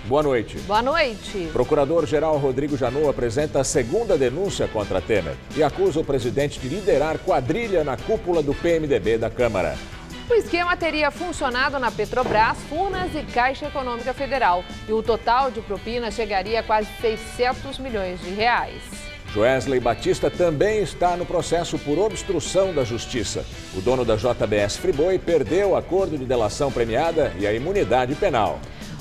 Boa noite. Boa noite. Procurador-Geral Rodrigo Janot apresenta a segunda denúncia contra Temer e acusa o presidente de liderar quadrilha na cúpula do PMDB da Câmara. O esquema teria funcionado na Petrobras, Furnas e Caixa Econômica Federal. E o total de propina chegaria a quase 600 milhões de reais. Joesley Batista também está no processo por obstrução da justiça. O dono da JBS Friboi perdeu o acordo de delação premiada e a imunidade penal.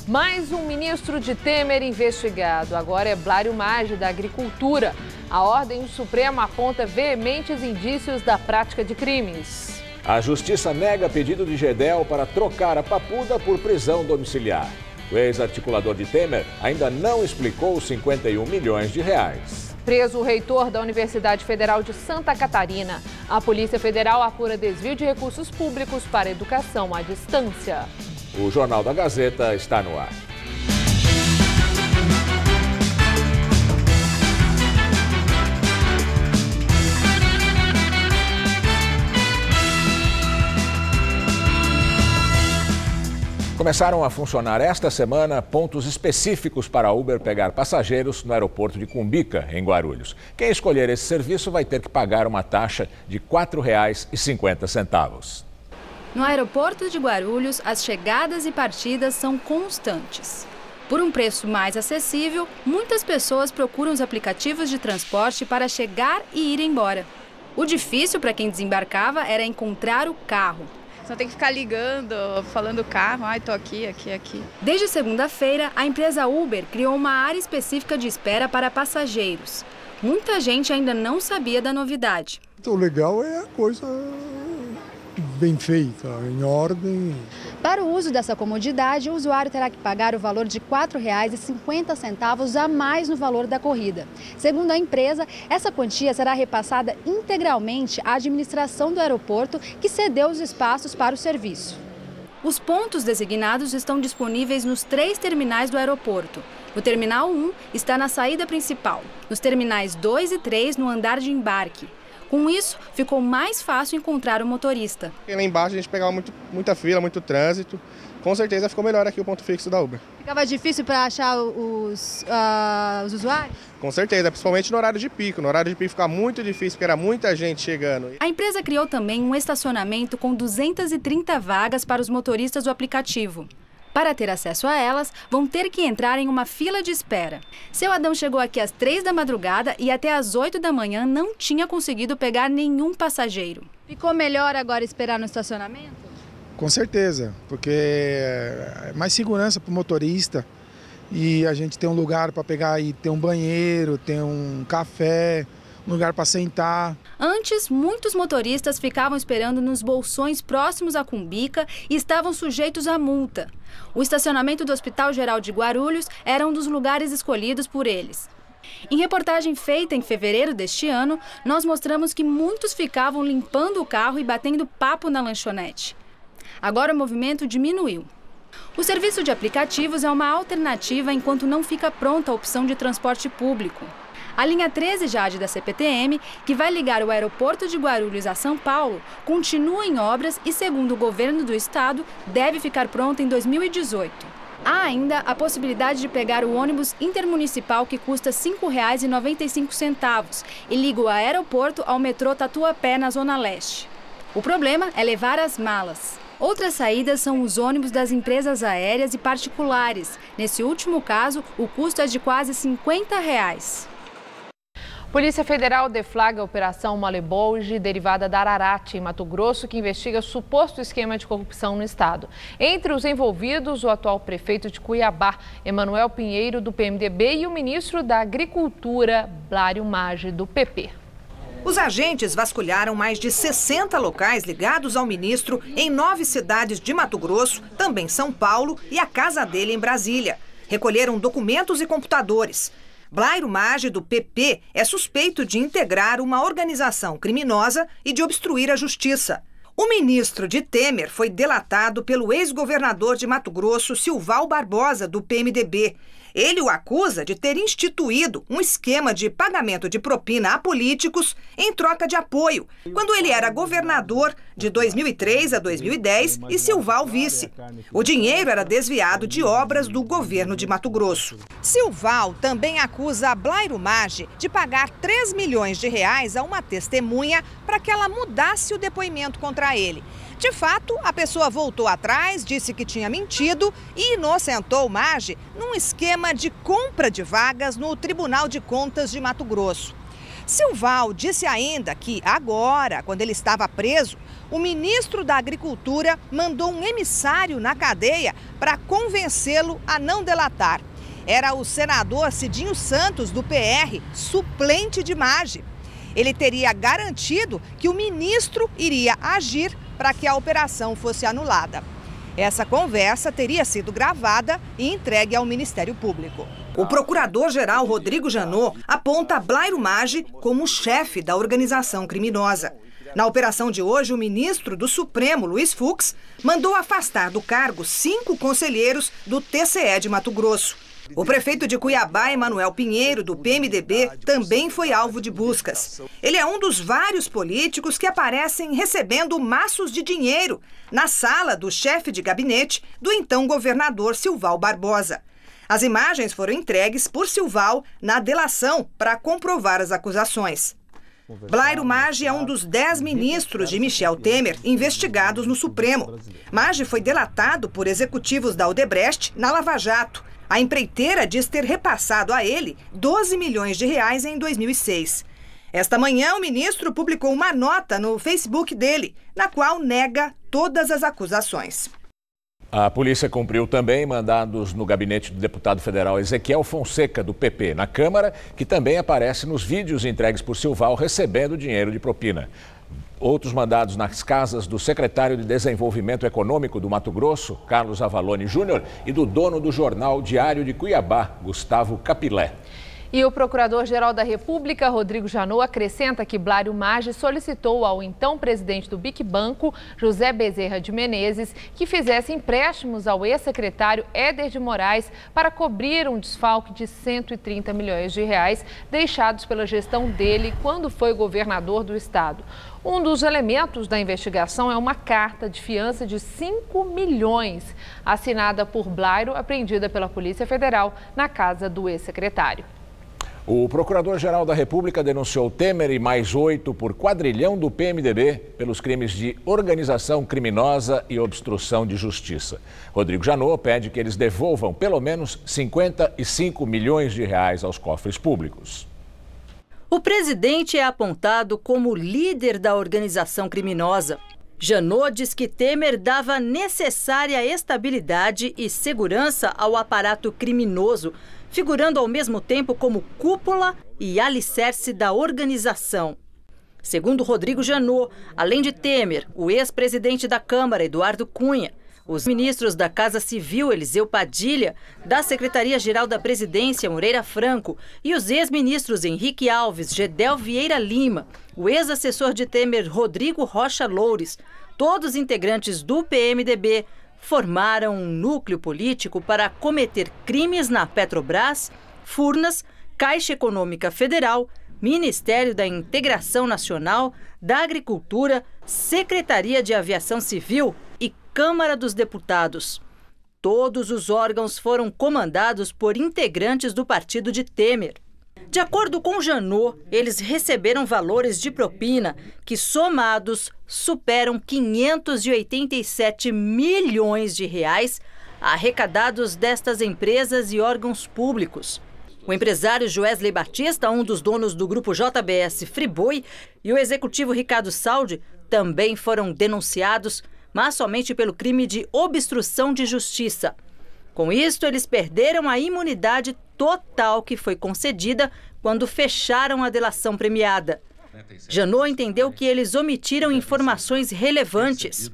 Mais um ministro de Temer investigado. Agora é Blário Maggi, da Agricultura. A Ordem Suprema aponta veementes indícios da prática de crimes. A Justiça nega pedido de Gedel para trocar a Papuda por prisão domiciliar. O ex-articulador de Temer ainda não explicou os 51 milhões de reais. Preso o reitor da Universidade Federal de Santa Catarina. A Polícia Federal apura desvio de recursos públicos para educação à distância. O Jornal da Gazeta está no ar. Começaram a funcionar esta semana pontos específicos para a Uber pegar passageiros no aeroporto de Cumbica, em Guarulhos. Quem escolher esse serviço vai ter que pagar uma taxa de R$ 4,50. No aeroporto de Guarulhos, as chegadas e partidas são constantes. Por um preço mais acessível, muitas pessoas procuram os aplicativos de transporte para chegar e ir embora. O difícil para quem desembarcava era encontrar o carro. Só tem que ficar ligando, falando o carro, tô aqui. Desde segunda-feira, a empresa Uber criou uma área específica de espera para passageiros. Muita gente ainda não sabia da novidade. O legal é a coisa bem feita, em ordem. Para o uso dessa comodidade, o usuário terá que pagar o valor de R$ 4,50 a mais no valor da corrida. Segundo a empresa, essa quantia será repassada integralmente à administração do aeroporto, que cedeu os espaços para o serviço. Os pontos designados estão disponíveis nos 3 terminais do aeroporto. O Terminal 1 está na saída principal, nos terminais 2 e 3 no andar de embarque. Com isso, ficou mais fácil encontrar o motorista. Lá embaixo a gente pegava muita fila, muito trânsito. Com certeza ficou melhor aqui o ponto fixo da Uber. Ficava difícil para achar os usuários? Com certeza, principalmente no horário de pico. No horário de pico fica muito difícil, porque era muita gente chegando. A empresa criou também um estacionamento com 230 vagas para os motoristas do aplicativo. Para ter acesso a elas, vão ter que entrar em uma fila de espera. Seu Adão chegou aqui às 3 da madrugada e até às 8 da manhã não tinha conseguido pegar nenhum passageiro. Ficou melhor agora esperar no estacionamento? Com certeza, porque é mais segurança para o motorista e a gente tem um lugar para pegar e ter um banheiro, ter um café, um lugar para sentar. Antes, muitos motoristas ficavam esperando nos bolsões próximos à Cumbica e estavam sujeitos à multa. O estacionamento do Hospital Geral de Guarulhos era um dos lugares escolhidos por eles. Em reportagem feita em fevereiro deste ano, nós mostramos que muitos ficavam limpando o carro e batendo papo na lanchonete. Agora o movimento diminuiu. O serviço de aplicativos é uma alternativa enquanto não fica pronta a opção de transporte público. A linha 13 Jade da CPTM, que vai ligar o aeroporto de Guarulhos a São Paulo, continua em obras e, segundo o governo do estado, deve ficar pronta em 2018. Há ainda a possibilidade de pegar o ônibus intermunicipal que custa R$ 5,95 e liga o aeroporto ao metrô Tatuapé, na Zona Leste. O problema é levar as malas. Outras saídas são os ônibus das empresas aéreas e particulares. Nesse último caso, o custo é de quase R$ 50. Polícia Federal deflagra a Operação Molebolge, derivada da Ararate, em Mato Grosso, que investiga suposto esquema de corrupção no estado. Entre os envolvidos, o atual prefeito de Cuiabá, Emanuel Pinheiro, do PMDB, e o ministro da Agricultura, Blário Maggi, do PP. Os agentes vasculharam mais de 60 locais ligados ao ministro em 9 cidades de Mato Grosso, também São Paulo e a casa dele em Brasília. Recolheram documentos e computadores. Blário Maggi, do PP, é suspeito de integrar uma organização criminosa e de obstruir a justiça. O ministro de Temer foi delatado pelo ex-governador de Mato Grosso, Silval Barbosa, do PMDB. Ele o acusa de ter instituído um esquema de pagamento de propina a políticos em troca de apoio, quando ele era governador de 2003 a 2010 e Silval vice. O dinheiro era desviado de obras do governo de Mato Grosso. Silval também acusa Blairo Maggi de pagar 3 milhões de reais a uma testemunha para que ela mudasse o depoimento contra ele. De fato, a pessoa voltou atrás, disse que tinha mentido e inocentou Maggi num esquema de compra de vagas no Tribunal de Contas de Mato Grosso. Silval disse ainda que agora, quando ele estava preso, o ministro da Agricultura mandou um emissário na cadeia para convencê-lo a não delatar. Era o senador Cidinho Santos, do PR, suplente de Maggi. Ele teria garantido que o ministro iria agir para que a operação fosse anulada. Essa conversa teria sido gravada e entregue ao Ministério Público. O procurador-geral Rodrigo Janot aponta Blairo Maggi como chefe da organização criminosa. Na operação de hoje, o ministro do Supremo, Luiz Fux, mandou afastar do cargo 5 conselheiros do TCE de Mato Grosso. O prefeito de Cuiabá, Emanuel Pinheiro, do PMDB, também foi alvo de buscas. Ele é um dos vários políticos que aparecem recebendo maços de dinheiro na sala do chefe de gabinete do então governador Silval Barbosa. As imagens foram entregues por Silval na delação para comprovar as acusações. Blairo Maggi é um dos 10 ministros de Michel Temer investigados no Supremo. Maggi foi delatado por executivos da Odebrecht na Lava Jato. A empreiteira diz ter repassado a ele 12 milhões de reais em 2006. Esta manhã, o ministro publicou uma nota no Facebook dele, na qual nega todas as acusações. A polícia cumpriu também mandados no gabinete do deputado federal Ezequiel Fonseca, do PP, na Câmara, que também aparece nos vídeos entregues por Silval recebendo dinheiro de propina. Outros mandados nas casas do secretário de Desenvolvimento Econômico do Mato Grosso, Carlos Avalone Júnior, e do dono do jornal Diário de Cuiabá, Gustavo Capilé. E o Procurador-Geral da República, Rodrigo Janot, acrescenta que Blairo Maggi solicitou ao então presidente do BIC Banco, José Bezerra de Menezes, que fizesse empréstimos ao ex-secretário Éder de Moraes para cobrir um desfalque de 130 milhões de reais deixados pela gestão dele quando foi governador do estado. Um dos elementos da investigação é uma carta de fiança de 5 milhões, assinada por Blairo, apreendida pela Polícia Federal na casa do ex-secretário. O Procurador-Geral da República denunciou Temer e mais 8 por quadrilhão do PMDB pelos crimes de organização criminosa e obstrução de justiça. Rodrigo Janot pede que eles devolvam pelo menos 55 milhões de reais aos cofres públicos. O presidente é apontado como líder da organização criminosa. Janot diz que Temer dava necessária estabilidade e segurança ao aparato criminoso, figurando ao mesmo tempo como cúpula e alicerce da organização. Segundo Rodrigo Janot, além de Temer, o ex-presidente da Câmara, Eduardo Cunha, os ministros da Casa Civil, Eliseu Padilha, da Secretaria-Geral da Presidência, Moreira Franco, e os ex-ministros Henrique Alves, Gedel Vieira Lima, o ex-assessor de Temer, Rodrigo Rocha Loures, todos integrantes do PMDB, formaram um núcleo político para cometer crimes na Petrobras, Furnas, Caixa Econômica Federal, Ministério da Integração Nacional, da Agricultura, Secretaria de Aviação Civil e Câmara dos Deputados. Todos os órgãos foram comandados por integrantes do partido de Temer. De acordo com Janot, eles receberam valores de propina que, somados, superam 587 milhões de reais arrecadados destas empresas e órgãos públicos. O empresário Joesley Batista, um dos donos do grupo JBS Friboi, e o executivo Ricardo Saldi também foram denunciados, mas somente pelo crime de obstrução de justiça. Com isto, eles perderam a imunidade total que foi concedida quando fecharam a delação premiada. Janot entendeu que eles omitiram informações relevantes.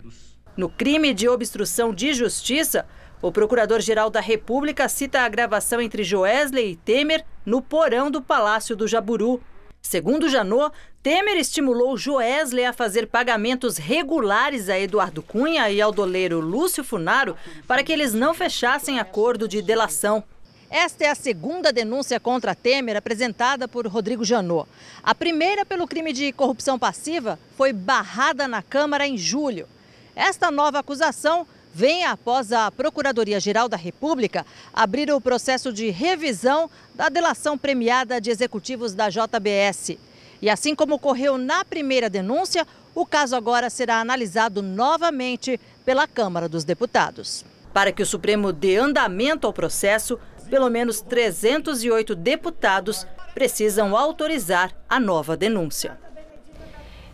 No crime de obstrução de justiça, o Procurador-Geral da República cita a gravação entre Joesley e Temer no porão do Palácio do Jaburu. Segundo Janot, Temer estimulou Joesley a fazer pagamentos regulares a Eduardo Cunha e ao doleiro Lúcio Funaro para que eles não fechassem acordo de delação. Esta é a segunda denúncia contra Temer apresentada por Rodrigo Janot. A primeira, pelo crime de corrupção passiva, foi barrada na Câmara em julho. Esta nova acusação vem após a Procuradoria-Geral da República abrir o processo de revisão da delação premiada de executivos da JBS. E assim como ocorreu na primeira denúncia, o caso agora será analisado novamente pela Câmara dos Deputados. Para que o Supremo dê andamento ao processo, pelo menos 308 deputados precisam autorizar a nova denúncia.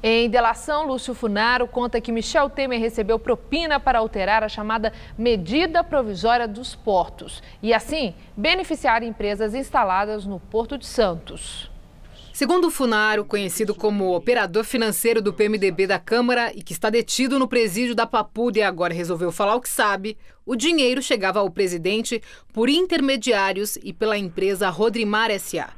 Em delação, Lúcio Funaro conta que Michel Temer recebeu propina para alterar a chamada medida provisória dos portos e, assim, beneficiar empresas instaladas no Porto de Santos. Segundo Funaro, conhecido como operador financeiro do PMDB da Câmara e que está detido no presídio da Papuda e agora resolveu falar o que sabe, o dinheiro chegava ao presidente por intermediários e pela empresa Rodrimar S.A.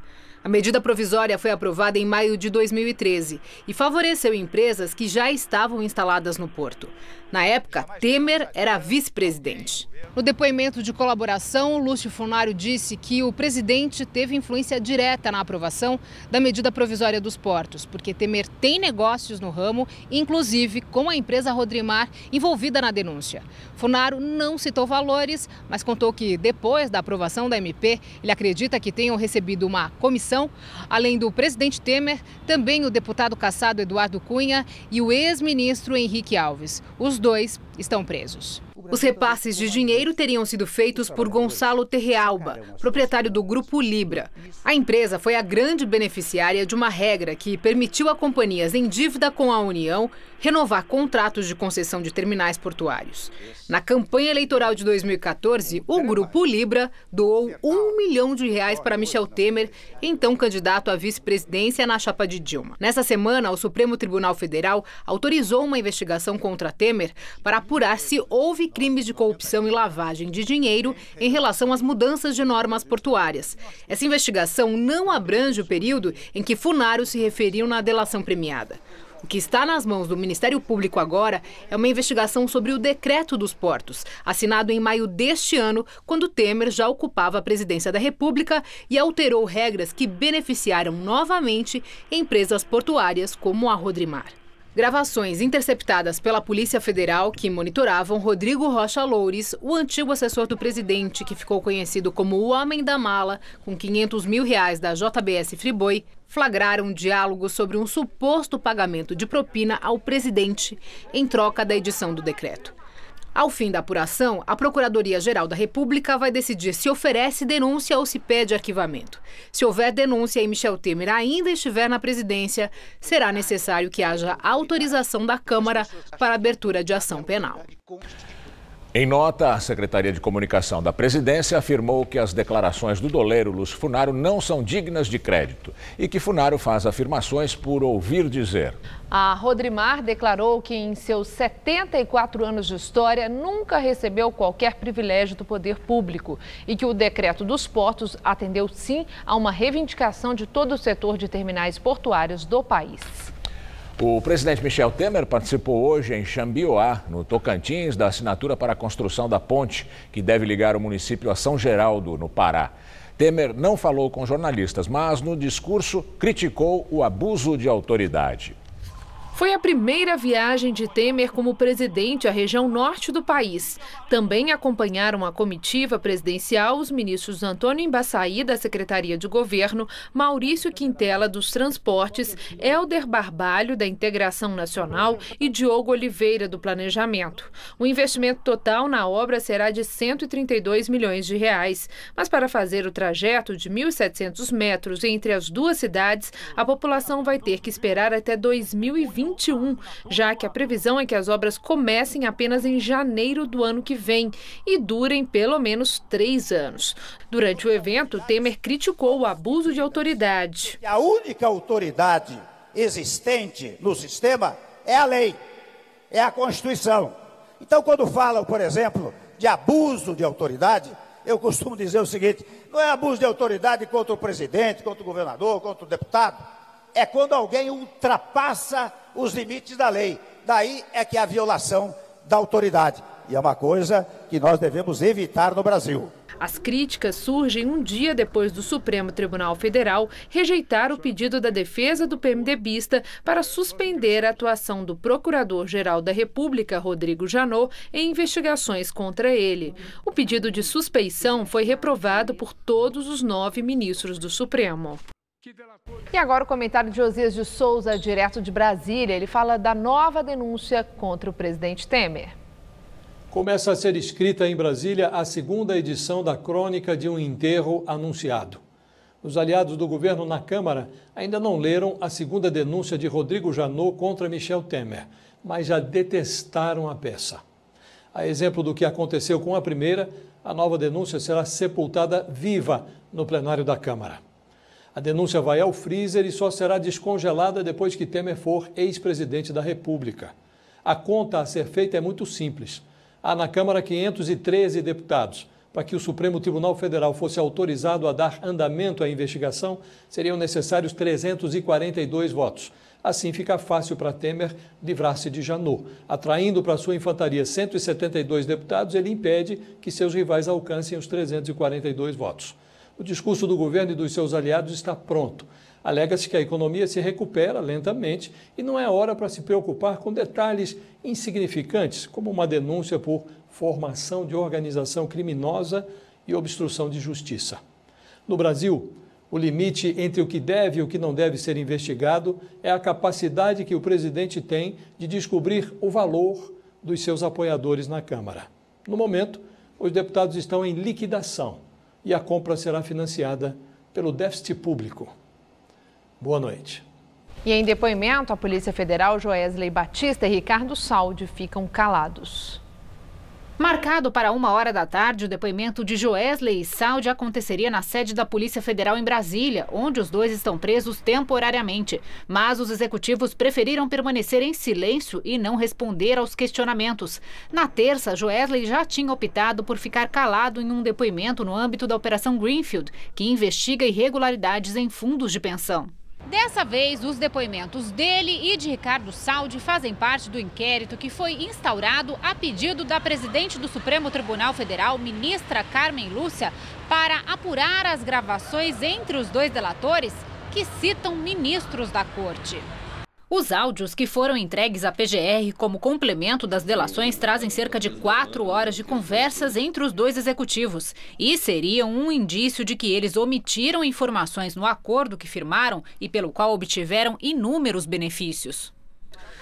A medida provisória foi aprovada em maio de 2013 e favoreceu empresas que já estavam instaladas no porto. Na época, Temer era vice-presidente. No depoimento de colaboração, Lúcio Funaro disse que o presidente teve influência direta na aprovação da medida provisória dos portos, porque Temer tem negócios no ramo, inclusive com a empresa Rodrimar envolvida na denúncia. Funaro não citou valores, mas contou que depois da aprovação da MP, ele acredita que tenham recebido uma comissão, além do presidente Temer, também o deputado cassado Eduardo Cunha e o ex-ministro Henrique Alves. Os dois estão presos. Os repasses de dinheiro teriam sido feitos por Gonçalo Terrealba, proprietário do Grupo Libra. A empresa foi a grande beneficiária de uma regra que permitiu a companhias em dívida com a União renovar contratos de concessão de terminais portuários. Na campanha eleitoral de 2014, o Grupo Libra doou R$1 milhão para Michel Temer, então candidato à vice-presidência na chapa de Dilma. Nessa semana, o Supremo Tribunal Federal autorizou uma investigação contra Temer para apurar se houve crimes de corrupção e lavagem de dinheiro em relação às mudanças de normas portuárias. Essa investigação não abrange o período em que Funaro se referiu na delação premiada. O que está nas mãos do Ministério Público agora é uma investigação sobre o Decreto dos Portos, assinado em maio deste ano, quando Temer já ocupava a presidência da República e alterou regras que beneficiaram novamente empresas portuárias como a Rodrimar. Gravações interceptadas pela Polícia Federal que monitoravam Rodrigo Rocha Loures, o antigo assessor do presidente, que ficou conhecido como o Homem da Mala, com R$500 mil da JBS Friboi, flagraram diálogos sobre um suposto pagamento de propina ao presidente em troca da edição do decreto. Ao fim da apuração, a Procuradoria-Geral da República vai decidir se oferece denúncia ou se pede arquivamento. Se houver denúncia e Michel Temer ainda estiver na presidência, será necessário que haja autorização da Câmara para a abertura de ação penal. Em nota, a Secretaria de Comunicação da Presidência afirmou que as declarações do doleiro Lúcio Funaro não são dignas de crédito e que Funaro faz afirmações por ouvir dizer. A Rodrimar declarou que em seus 74 anos de história nunca recebeu qualquer privilégio do poder público e que o decreto dos portos atendeu sim a uma reivindicação de todo o setor de terminais portuários do país. O presidente Michel Temer participou hoje em Xambioá, no Tocantins, da assinatura para a construção da ponte que deve ligar o município a São Geraldo, no Pará. Temer não falou com jornalistas, mas no discurso criticou o abuso de autoridade. Foi a primeira viagem de Temer como presidente à região norte do país. Também acompanharam a comitiva presidencial os ministros Antônio Embaçaí, da Secretaria de Governo, Maurício Quintela, dos Transportes, Helder Barbalho, da Integração Nacional e Diogo Oliveira, do Planejamento. O investimento total na obra será de R$132 milhões. Mas para fazer o trajeto de 1.700 metros entre as duas cidades, a população vai ter que esperar até 2021, já que a previsão é que as obras comecem apenas em janeiro do ano que vem e durem pelo menos 3 anos. Durante o evento, Temer criticou o abuso de autoridade. A única autoridade existente no sistema é a lei, é a Constituição. Então, quando falam, por exemplo, de abuso de autoridade, eu costumo dizer o seguinte: não é abuso de autoridade contra o presidente, contra o governador, contra o deputado. É quando alguém ultrapassa os limites da lei. Daí é que é a violação da autoridade. E é uma coisa que nós devemos evitar no Brasil. As críticas surgem um dia depois do Supremo Tribunal Federal rejeitar o pedido da defesa do PMDBista para suspender a atuação do Procurador-Geral da República, Rodrigo Janot, em investigações contra ele. O pedido de suspeição foi reprovado por todos os 9 ministros do Supremo. E agora o comentário de Josias de Souza, direto de Brasília. Ele fala da nova denúncia contra o presidente Temer. Começa a ser escrita em Brasília a segunda edição da crônica de um enterro anunciado. Os aliados do governo na Câmara ainda não leram a segunda denúncia de Rodrigo Janot contra Michel Temer, mas já detestaram a peça. A exemplo do que aconteceu com a primeira, a nova denúncia será sepultada viva no plenário da Câmara. A denúncia vai ao freezer e só será descongelada depois que Temer for ex-presidente da República. A conta a ser feita é muito simples. Há na Câmara 513 deputados. Para que o Supremo Tribunal Federal fosse autorizado a dar andamento à investigação, seriam necessários 342 votos. Assim fica fácil para Temer livrar-se de Janot. Atraindo para sua infantaria 172 deputados, ele impede que seus rivais alcancem os 342 votos. O discurso do governo e dos seus aliados está pronto. Alega-se que a economia se recupera lentamente e não é hora para se preocupar com detalhes insignificantes, como uma denúncia por formação de organização criminosa e obstrução de justiça. No Brasil, o limite entre o que deve e o que não deve ser investigado é a capacidade que o presidente tem de descobrir o valor dos seus apoiadores na Câmara. No momento, os deputados estão em liquidação e a compra será financiada pelo déficit público. Boa noite. E em depoimento, a Polícia Federal, Joesley Batista e Ricardo Saldi ficam calados. Marcado para 1h da tarde, o depoimento de Joesley e Saldi aconteceria na sede da Polícia Federal em Brasília, onde os dois estão presos temporariamente. Mas os executivos preferiram permanecer em silêncio e não responder aos questionamentos. Na terça, Joesley já tinha optado por ficar calado em um depoimento no âmbito da Operação Greenfield, que investiga irregularidades em fundos de pensão. Dessa vez, os depoimentos dele e de Ricardo Saldi fazem parte do inquérito que foi instaurado a pedido da presidente do Supremo Tribunal Federal, ministra Carmen Lúcia, para apurar as gravações entre os dois delatores que citam ministros da corte. Os áudios que foram entregues à PGR como complemento das delações trazem cerca de 4 horas de conversas entre os dois executivos e seriam um indício de que eles omitiram informações no acordo que firmaram e pelo qual obtiveram inúmeros benefícios.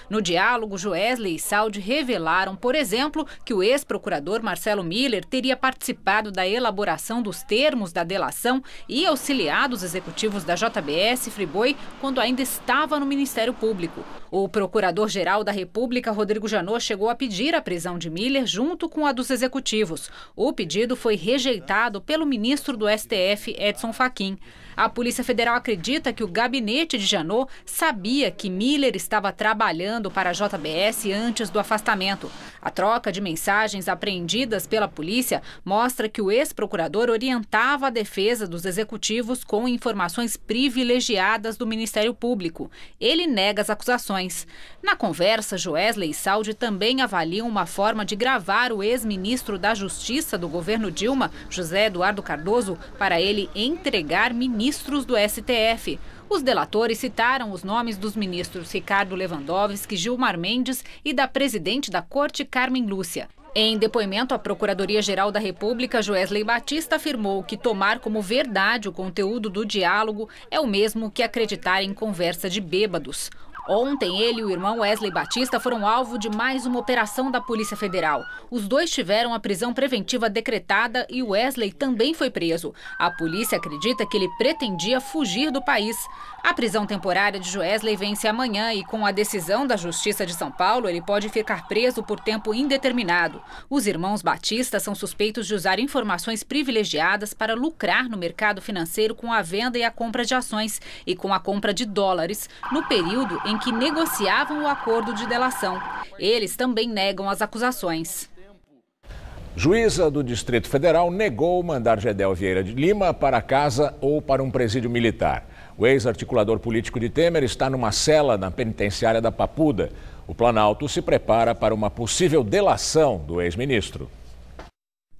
No diálogo, Joesley e Saldi revelaram, por exemplo, que o ex-procurador Marcelo Miller teria participado da elaboração dos termos da delação e auxiliado os executivos da JBS Friboi quando ainda estava no Ministério Público. O procurador-geral da República, Rodrigo Janot, chegou a pedir a prisão de Miller junto com a dos executivos. O pedido foi rejeitado pelo ministro do STF, Edson Fachin. A Polícia Federal acredita que o gabinete de Janot sabia que Miller estava trabalhando para a JBS antes do afastamento. A troca de mensagens apreendidas pela polícia mostra que o ex-procurador orientava a defesa dos executivos com informações privilegiadas do Ministério Público. Ele nega as acusações. Na conversa, Joesley e Saldi também avaliam uma forma de gravar o ex-ministro da Justiça do governo Dilma, José Eduardo Cardoso, para ele entregar ministros do STF. Os delatores citaram os nomes dos ministros Ricardo Lewandowski, Gilmar Mendes e da presidente da Corte, Carmen Lúcia. Em depoimento à Procuradoria-Geral da República, Joesley Batista afirmou que tomar como verdade o conteúdo do diálogo é o mesmo que acreditar em conversa de bêbados. Ontem, ele e o irmão Wesley Batista foram alvo de mais uma operação da Polícia Federal. Os dois tiveram a prisão preventiva decretada e Wesley também foi preso. A polícia acredita que ele pretendia fugir do país. A prisão temporária de Wesley vence amanhã e, com a decisão da Justiça de São Paulo, ele pode ficar preso por tempo indeterminado. Os irmãos Batista são suspeitos de usar informações privilegiadas para lucrar no mercado financeiro com a venda e a compra de ações e com a compra de dólares, no período em que negociavam o acordo de delação. Eles também negam as acusações. Juíza do Distrito Federal negou mandar Gedel Vieira de Lima para casa ou para um presídio militar. O ex-articulador político de Temer está numa cela na penitenciária da Papuda. O Planalto se prepara para uma possível delação do ex-ministro.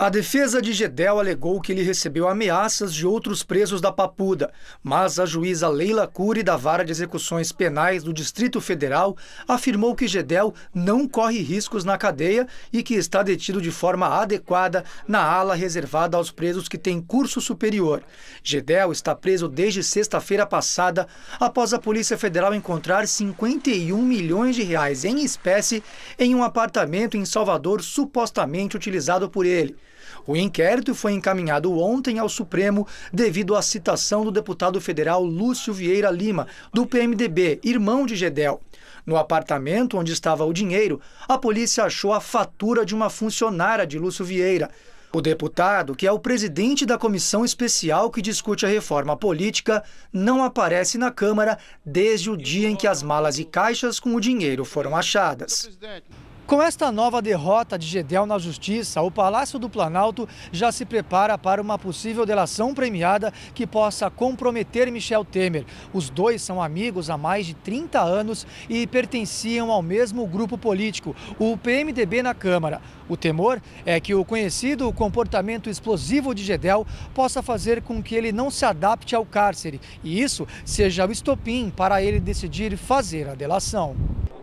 A defesa de Gedel alegou que ele recebeu ameaças de outros presos da Papuda, mas a juíza Leila Cury, da Vara de Execuções Penais do Distrito Federal, afirmou que Gedel não corre riscos na cadeia e que está detido de forma adequada na ala reservada aos presos que têm curso superior. Gedel está preso desde sexta-feira passada, após a Polícia Federal encontrar 51 milhões de reais em espécie em um apartamento em Salvador supostamente utilizado por ele. O inquérito foi encaminhado ontem ao Supremo devido à citação do deputado federal Lúcio Vieira Lima, do PMDB, irmão de Gedel. No apartamento onde estava o dinheiro, a polícia achou a fatura de uma funcionária de Lúcio Vieira. O deputado, que é o presidente da comissão especial que discute a reforma política, não aparece na Câmara desde o dia em que as malas e caixas com o dinheiro foram achadas. Com esta nova derrota de Gedel na Justiça, o Palácio do Planalto já se prepara para uma possível delação premiada que possa comprometer Michel Temer. Os dois são amigos há mais de 30 anos e pertenciam ao mesmo grupo político, o PMDB na Câmara. O temor é que o conhecido comportamento explosivo de Gedel possa fazer com que ele não se adapte ao cárcere e isso seja o estopim para ele decidir fazer a delação.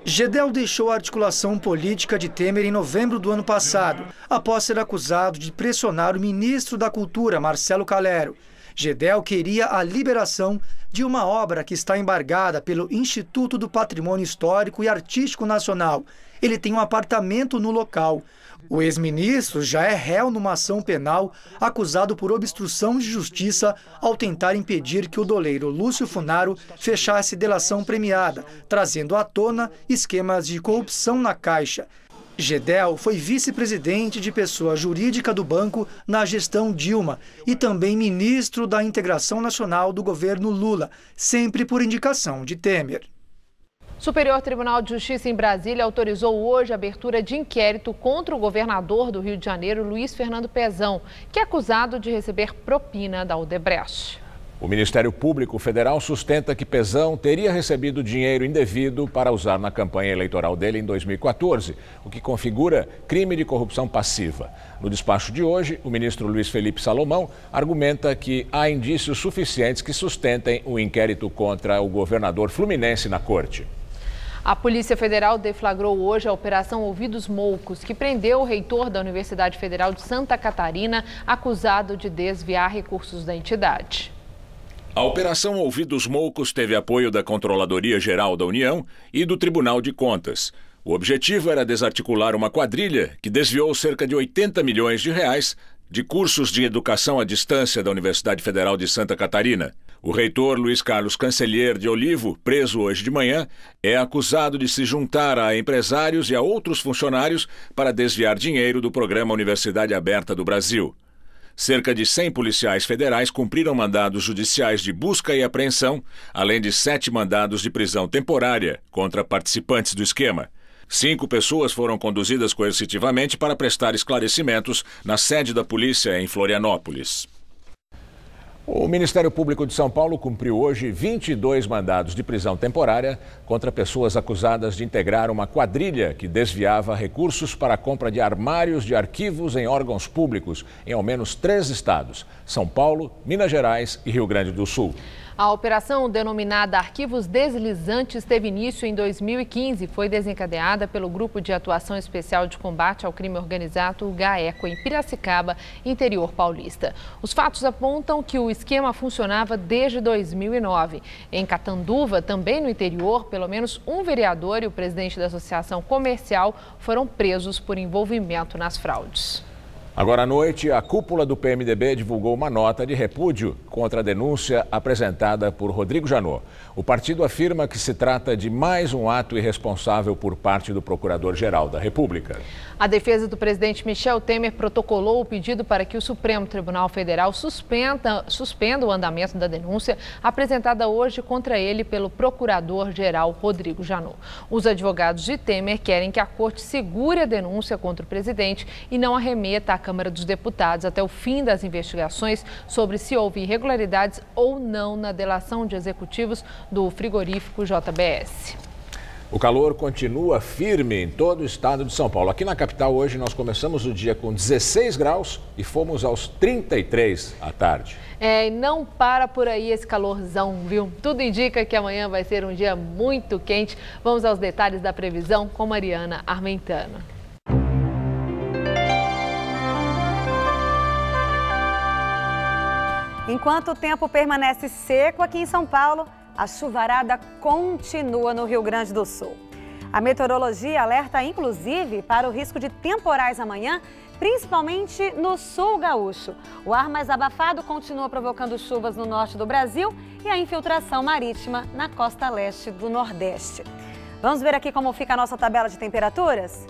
Gedel deixou a articulação política de Temer em novembro do ano passado, após ser acusado de pressionar o ministro da Cultura, Marcelo Calero. Gedel queria a liberação de uma obra que está embargada pelo Instituto do Patrimônio Histórico e Artístico Nacional. Ele tem um apartamento no local. O ex-ministro já é réu numa ação penal acusado por obstrução de justiça ao tentar impedir que o doleiro Lúcio Funaro fechasse delação premiada, trazendo à tona esquemas de corrupção na Caixa. Gedel foi vice-presidente de pessoa jurídica do banco na gestão Dilma e também ministro da Integração Nacional do governo Lula, sempre por indicação de Temer. O Superior Tribunal de Justiça em Brasília autorizou hoje a abertura de inquérito contra o governador do Rio de Janeiro, Luiz Fernando Pezão, que é acusado de receber propina da Odebrecht. O Ministério Público Federal sustenta que Pezão teria recebido dinheiro indevido para usar na campanha eleitoral dele em 2014, o que configura crime de corrupção passiva. No despacho de hoje, o ministro Luiz Felipe Salomão argumenta que há indícios suficientes que sustentem o inquérito contra o governador fluminense na corte. A Polícia Federal deflagrou hoje a Operação Ouvidos Moucos, que prendeu o reitor da Universidade Federal de Santa Catarina, acusado de desviar recursos da entidade. A Operação Ouvidos Moucos teve apoio da Controladoria Geral da União e do Tribunal de Contas. O objetivo era desarticular uma quadrilha que desviou cerca de 80 milhões de reais de cursos de educação à distância da Universidade Federal de Santa Catarina. O reitor Luiz Carlos Cancellier de Olivo, preso hoje de manhã, é acusado de se juntar a empresários e a outros funcionários para desviar dinheiro do programa Universidade Aberta do Brasil. Cerca de 100 policiais federais cumpriram mandados judiciais de busca e apreensão, além de 7 mandados de prisão temporária contra participantes do esquema. 5 pessoas foram conduzidas coercitivamente para prestar esclarecimentos na sede da polícia em Florianópolis. O Ministério Público de São Paulo cumpriu hoje 22 mandados de prisão temporária contra pessoas acusadas de integrar uma quadrilha que desviava recursos para a compra de armários de arquivos em órgãos públicos em ao menos 3 estados: São Paulo, Minas Gerais e Rio Grande do Sul. A operação denominada Arquivos Deslizantes teve início em 2015 e foi desencadeada pelo Grupo de Atuação Especial de Combate ao Crime Organizado, o GAECO, em Piracicaba, interior paulista. Os fatos apontam que o esquema funcionava desde 2009. Em Catanduva, também no interior, pelo menos um vereador e o presidente da Associação Comercial foram presos por envolvimento nas fraudes. Agora à noite, a cúpula do PMDB divulgou uma nota de repúdio contra a denúncia apresentada por Rodrigo Janot. O partido afirma que se trata de mais um ato irresponsável por parte do Procurador-Geral da República. A defesa do presidente Michel Temer protocolou o pedido para que o Supremo Tribunal Federal suspenda o andamento da denúncia apresentada hoje contra ele pelo Procurador-Geral Rodrigo Janot. Os advogados de Temer querem que a Corte segure a denúncia contra o presidente e não arremeta à Câmara dos Deputados até o fim das investigações sobre se houve irregularidades ou não na delação de executivos do frigorífico JBS. O calor continua firme em todo o estado de São Paulo. Aqui na capital hoje nós começamos o dia com 16 graus e fomos aos 33 à tarde. E não para por aí esse calorzão, viu? Tudo indica que amanhã vai ser um dia muito quente. Vamos aos detalhes da previsão com Mariana Armentano. Enquanto o tempo permanece seco aqui em São Paulo, a chuvarada continua no Rio Grande do Sul. A meteorologia alerta inclusive para o risco de temporais amanhã, principalmente no sul gaúcho. O ar mais abafado continua provocando chuvas no norte do Brasil e a infiltração marítima na costa leste do Nordeste. Vamos ver aqui como fica a nossa tabela de temperaturas?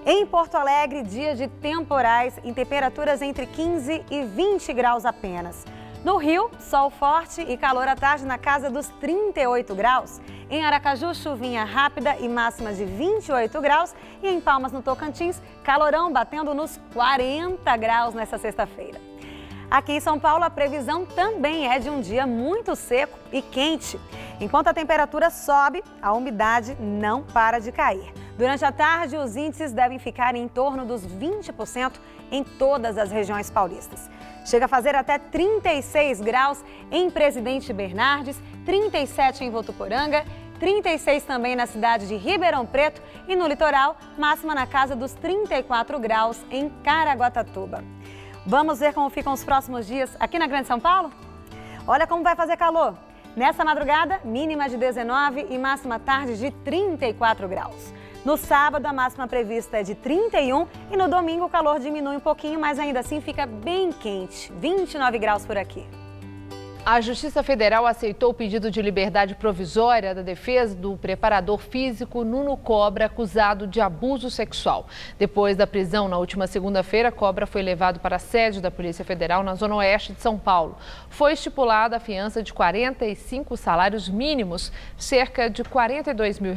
Em Porto Alegre, dia de temporais em temperaturas entre 15 e 20 graus apenas. No Rio, sol forte e calor à tarde na casa dos 38 graus. Em Aracaju, chuvinha rápida e máxima de 28 graus. E em Palmas, no Tocantins, calorão batendo nos 40 graus nesta sexta-feira. Aqui em São Paulo, a previsão também é de um dia muito seco e quente. Enquanto a temperatura sobe, a umidade não para de cair. Durante a tarde, os índices devem ficar em torno dos 20% em todas as regiões paulistas. Chega a fazer até 36 graus em Presidente Bernardes, 37 em Votuporanga, 36 também na cidade de Ribeirão Preto e no litoral, máxima na casa dos 34 graus em Caraguatatuba. Vamos ver como ficam os próximos dias aqui na Grande São Paulo? Olha como vai fazer calor. Nessa madrugada, mínima de 19 e máxima tarde de 34 graus. No sábado, a máxima prevista é de 31 e no domingo o calor diminui um pouquinho, mas ainda assim fica bem quente, 29 graus por aqui. A Justiça Federal aceitou o pedido de liberdade provisória da defesa do preparador físico Nuno Cobra, acusado de abuso sexual. Depois da prisão na última segunda-feira, Cobra foi levado para a sede da Polícia Federal na Zona Oeste de São Paulo. Foi estipulada a fiança de 45 salários mínimos, cerca de R$42 mil.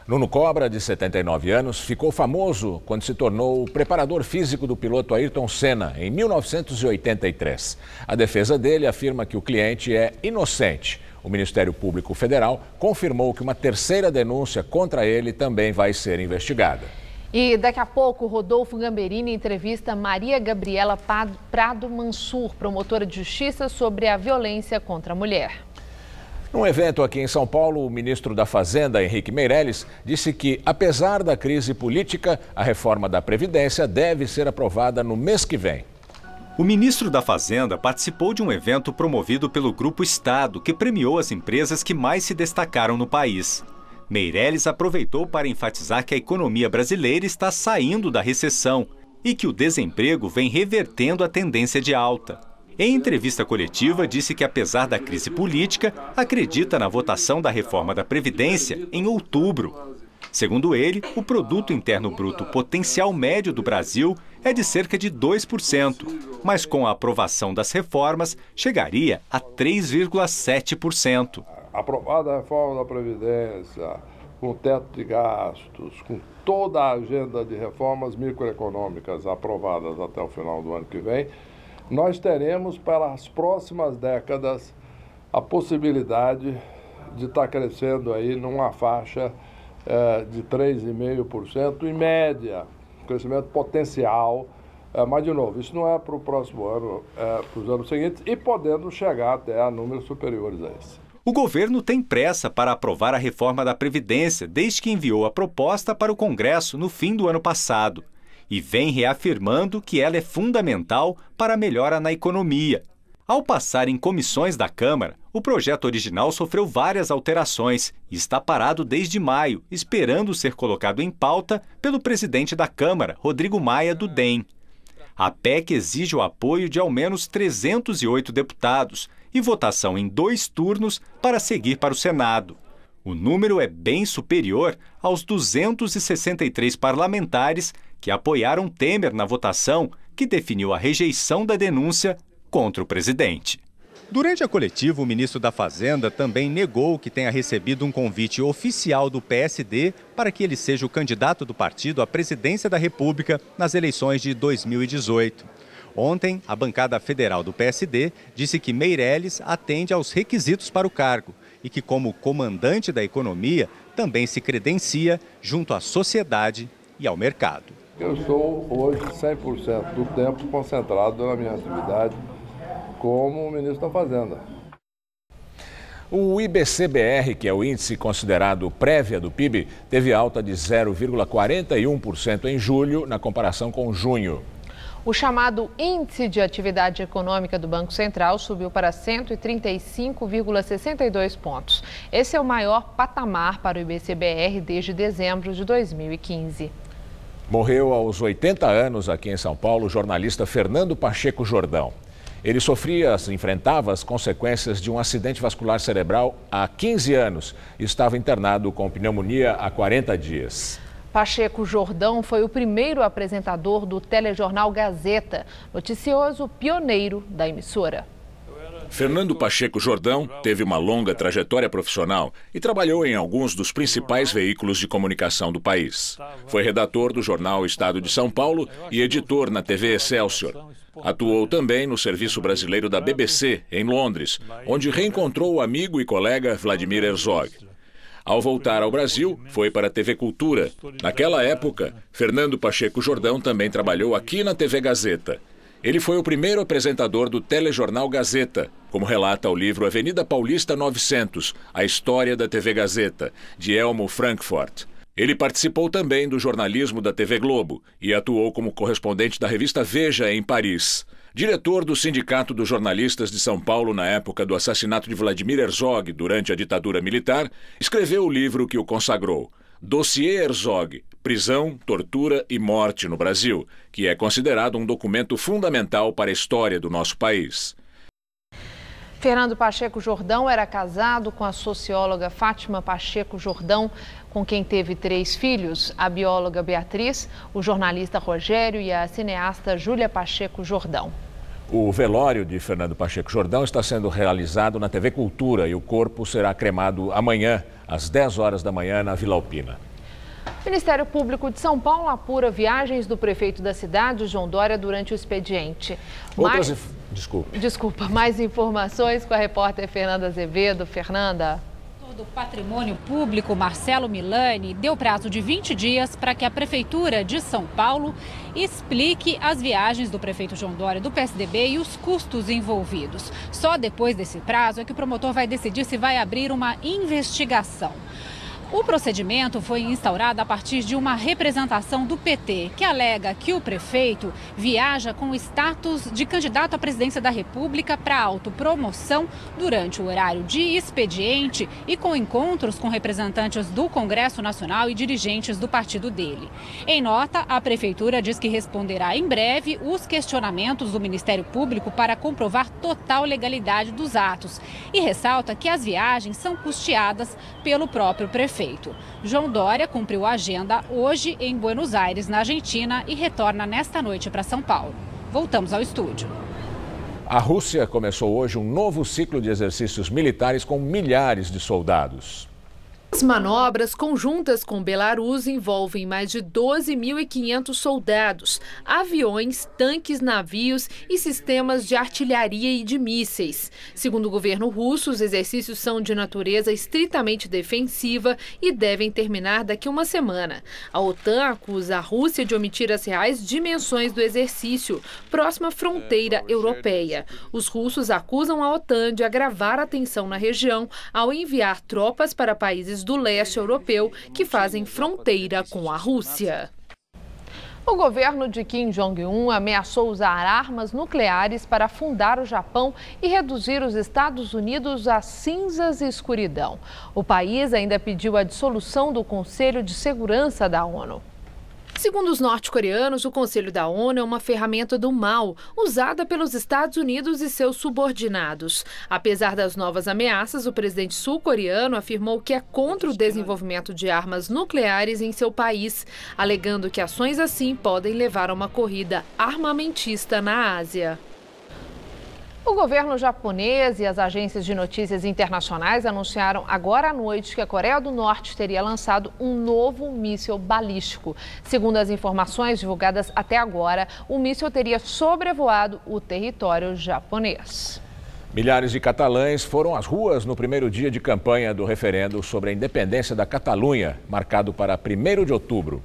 Nuno Cobra, de 79 anos, ficou famoso quando se tornou o preparador físico do piloto Ayrton Senna, em 1983. A defesa dele afirma que o cliente é inocente. O Ministério Público Federal confirmou que uma terceira denúncia contra ele também vai ser investigada. E daqui a pouco, Rodolfo Gamberini entrevista Maria Gabriela Prado Mansur, promotora de justiça, sobre a violência contra a mulher. Num evento aqui em São Paulo, o ministro da Fazenda, Henrique Meirelles, disse que, apesar da crise política, a reforma da Previdência deve ser aprovada no mês que vem. O ministro da Fazenda participou de um evento promovido pelo Grupo Estado, que premiou as empresas que mais se destacaram no país. Meirelles aproveitou para enfatizar que a economia brasileira está saindo da recessão e que o desemprego vem revertendo a tendência de alta. Em entrevista coletiva, disse que, apesar da crise política, acredita na votação da reforma da Previdência em outubro. Segundo ele, o produto interno bruto potencial médio do Brasil é de cerca de 2%, mas com a aprovação das reformas, chegaria a 3,7%. Aprovada a reforma da Previdência, com teto de gastos, com toda a agenda de reformas microeconômicas aprovadas até o final do ano que vem, nós teremos para as próximas décadas a possibilidade de estar crescendo aí numa faixa de 3,5% em média, crescimento potencial. Mas, de novo, isso não é para o próximo ano, é para os anos seguintes e podendo chegar até a números superiores a esse. O governo tem pressa para aprovar a reforma da Previdência desde que enviou a proposta para o Congresso no fim do ano passado. E vem reafirmando que ela é fundamental para a melhora na economia. Ao passar em comissões da Câmara, o projeto original sofreu várias alterações e está parado desde maio, esperando ser colocado em pauta pelo presidente da Câmara, Rodrigo Maia, do DEM. A PEC exige o apoio de ao menos 308 deputados e votação em 2 turnos para seguir para o Senado. O número é bem superior aos 263 parlamentares que apoiaram Temer na votação que definiu a rejeição da denúncia contra o presidente. Durante a coletiva, o ministro da Fazenda também negou que tenha recebido um convite oficial do PSD para que ele seja o candidato do partido à presidência da República nas eleições de 2018. Ontem, a bancada federal do PSD disse que Meirelles atende aos requisitos para o cargo e que, como comandante da economia, também se credencia junto à sociedade e ao mercado. Eu estou hoje 100% do tempo concentrado na minha atividade como ministro da Fazenda. O IBC-BR, que é o índice considerado prévia do PIB, teve alta de 0,41% em julho, na comparação com junho. O chamado Índice de Atividade Econômica do Banco Central subiu para 135,62 pontos. Esse é o maior patamar para o IBC-BR desde dezembro de 2015. Morreu aos 80 anos aqui em São Paulo o jornalista Fernando Pacheco Jordão. Ele enfrentava as consequências de um acidente vascular cerebral há 15 anos e estava internado com pneumonia há 40 dias. Pacheco Jordão foi o primeiro apresentador do telejornal Gazeta, noticioso pioneiro da emissora. Fernando Pacheco Jordão teve uma longa trajetória profissional e trabalhou em alguns dos principais veículos de comunicação do país. Foi redator do jornal Estado de São Paulo e editor na TV Excelsior. Atuou também no Serviço Brasileiro da BBC, em Londres, onde reencontrou o amigo e colega Vladimir Herzog. Ao voltar ao Brasil, foi para a TV Cultura. Naquela época, Fernando Pacheco Jordão também trabalhou aqui na TV Gazeta. Ele foi o primeiro apresentador do telejornal Gazeta, como relata o livro Avenida Paulista 900, A História da TV Gazeta, de Elmo Frankfurt. Ele participou também do jornalismo da TV Globo e atuou como correspondente da revista Veja em Paris. Diretor do Sindicato dos Jornalistas de São Paulo na época do assassinato de Vladimir Herzog durante a ditadura militar, escreveu o livro que o consagrou, Dossiê Herzog, Prisão, Tortura e Morte no Brasil, que é considerado um documento fundamental para a história do nosso país. Fernando Pacheco Jordão era casado com a socióloga Fátima Pacheco Jordão, com quem teve 3 filhos, a bióloga Beatriz, o jornalista Rogério e a cineasta Júlia Pacheco Jordão. O velório de Fernando Pacheco Jordão está sendo realizado na TV Cultura e o corpo será cremado amanhã, às 10 horas da manhã, na Vila Alpina. O Ministério Público de São Paulo apura viagens do prefeito da cidade, João Dória, durante o expediente. Desculpa, mais informações com a repórter Fernanda Azevedo. Fernanda. Do Patrimônio Público, Marcelo Milani, deu prazo de 20 dias para que a Prefeitura de São Paulo explique as viagens do prefeito João Dória do PSDB e os custos envolvidos. Só depois desse prazo é que o promotor vai decidir se vai abrir uma investigação. O procedimento foi instaurado a partir de uma representação do PT, que alega que o prefeito viaja com status de candidato à presidência da República para autopromoção durante o horário de expediente e com encontros com representantes do Congresso Nacional e dirigentes do partido dele. Em nota, a Prefeitura diz que responderá em breve os questionamentos do Ministério Público para comprovar total legalidade dos atos e ressalta que as viagens são custeadas pelo próprio prefeito. João Dória cumpriu a agenda hoje em Buenos Aires, na Argentina, e retorna nesta noite para São Paulo. Voltamos ao estúdio. A Rússia começou hoje um novo ciclo de exercícios militares com milhares de soldados. As manobras conjuntas com Belarus envolvem mais de 12.500 soldados, aviões, tanques, navios e sistemas de artilharia e de mísseis. Segundo o governo russo, os exercícios são de natureza estritamente defensiva e devem terminar daqui a uma semana. A OTAN acusa a Rússia de omitir as reais dimensões do exercício, próxima à fronteira europeia. Os russos acusam a OTAN de agravar a tensão na região ao enviar tropas para países do leste europeu que fazem fronteira com a Rússia. O governo de Kim Jong-un ameaçou usar armas nucleares para afundar o Japão e reduzir os Estados Unidos a cinzas e escuridão. O país ainda pediu a dissolução do Conselho de Segurança da ONU. Segundo os norte-coreanos, o Conselho da ONU é uma ferramenta do mal, usada pelos Estados Unidos e seus subordinados. Apesar das novas ameaças, o presidente sul-coreano afirmou que é contra o desenvolvimento de armas nucleares em seu país, alegando que ações assim podem levar a uma corrida armamentista na Ásia. O governo japonês e as agências de notícias internacionais anunciaram agora à noite que a Coreia do Norte teria lançado um novo míssil balístico. Segundo as informações divulgadas até agora, o míssil teria sobrevoado o território japonês. Milhares de catalães foram às ruas no primeiro dia de campanha do referendo sobre a independência da Catalunha, marcado para 1º de outubro.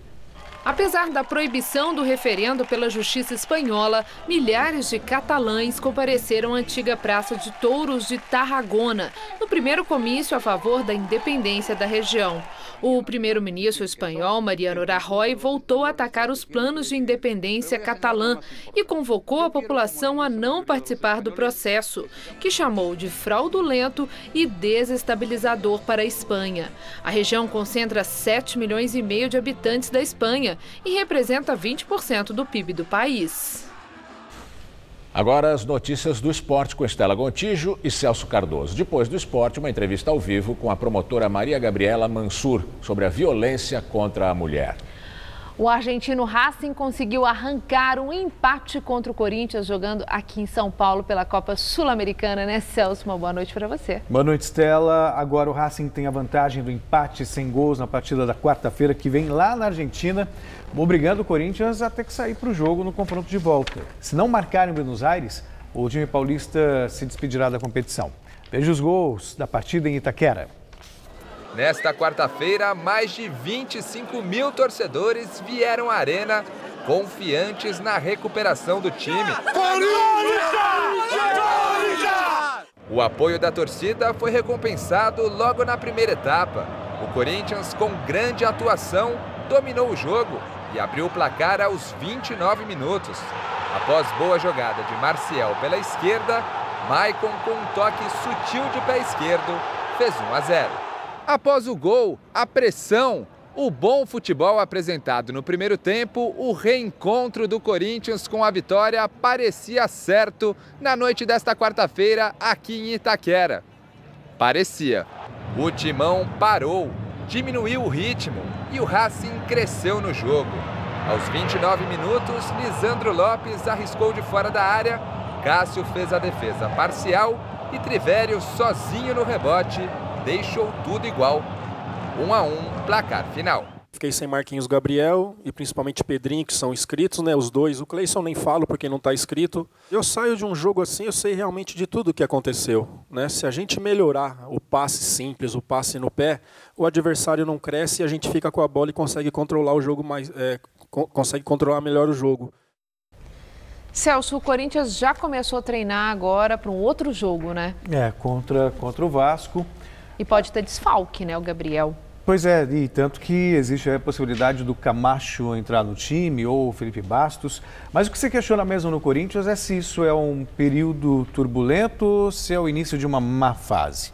Apesar da proibição do referendo pela justiça espanhola, milhares de catalães compareceram à antiga Praça de Touros de Tarragona, no primeiro comício a favor da independência da região. O primeiro-ministro espanhol, Mariano Rajoy, voltou a atacar os planos de independência catalã e convocou a população a não participar do processo, que chamou de fraudulento e desestabilizador para a Espanha. A região concentra 7,5 milhões de habitantes da Espanha e representa 20% do PIB do país. Agora as notícias do esporte com Estela Gontijo e Celso Cardoso. Depois do esporte, uma entrevista ao vivo com a promotora Maria Gabriela Mansur sobre a violência contra a mulher. O argentino Racing conseguiu arrancar um empate contra o Corinthians jogando aqui em São Paulo pela Copa Sul-Americana, né, Celso? Uma boa noite para você. Boa noite, Estela. Agora o Racing tem a vantagem do empate sem gols na partida da quarta-feira, que vem lá na Argentina, obrigando o Corinthians a ter que sair para o jogo no confronto de volta. Se não marcar em Buenos Aires, o time paulista se despedirá da competição. Veja os gols da partida em Itaquera. Nesta quarta-feira, mais de 25 mil torcedores vieram à arena confiantes na recuperação do time. O apoio da torcida foi recompensado logo na primeira etapa. O Corinthians, com grande atuação, dominou o jogo e abriu o placar aos 29 minutos. Após boa jogada de Marcial pela esquerda, Maicon, com um toque sutil de pé esquerdo, fez 1-0. Após o gol, a pressão, o bom futebol apresentado no primeiro tempo, o reencontro do Corinthians com a vitória parecia certo na noite desta quarta-feira aqui em Itaquera. Parecia. O Timão parou, diminuiu o ritmo e o Racing cresceu no jogo. Aos 29 minutos, Lisandro Lopes arriscou de fora da área, Cássio fez a defesa parcial e Trivério, sozinho no rebote, deixou tudo igual. 1-1, placar final. Fiquei sem Marquinhos Gabriel e principalmente Pedrinho, que são inscritos, né? Os dois. O Cleison nem falo porque não está inscrito. Eu saio de um jogo assim, eu sei realmente de tudo o que aconteceu, né? Se a gente melhorar o passe simples, o passe no pé, o adversário não cresce e a gente fica com a bola e consegue controlar o jogo mais, consegue controlar melhor o jogo. Celso, o Corinthians já começou a treinar agora para um outro jogo, né? Contra o Vasco. E pode ter desfalque, né, o Gabriel? Pois é, e tanto que existe a possibilidade do Camacho entrar no time ou o Felipe Bastos. Mas o que se questiona mesmo no Corinthians é se isso é um período turbulento ou se é o início de uma má fase.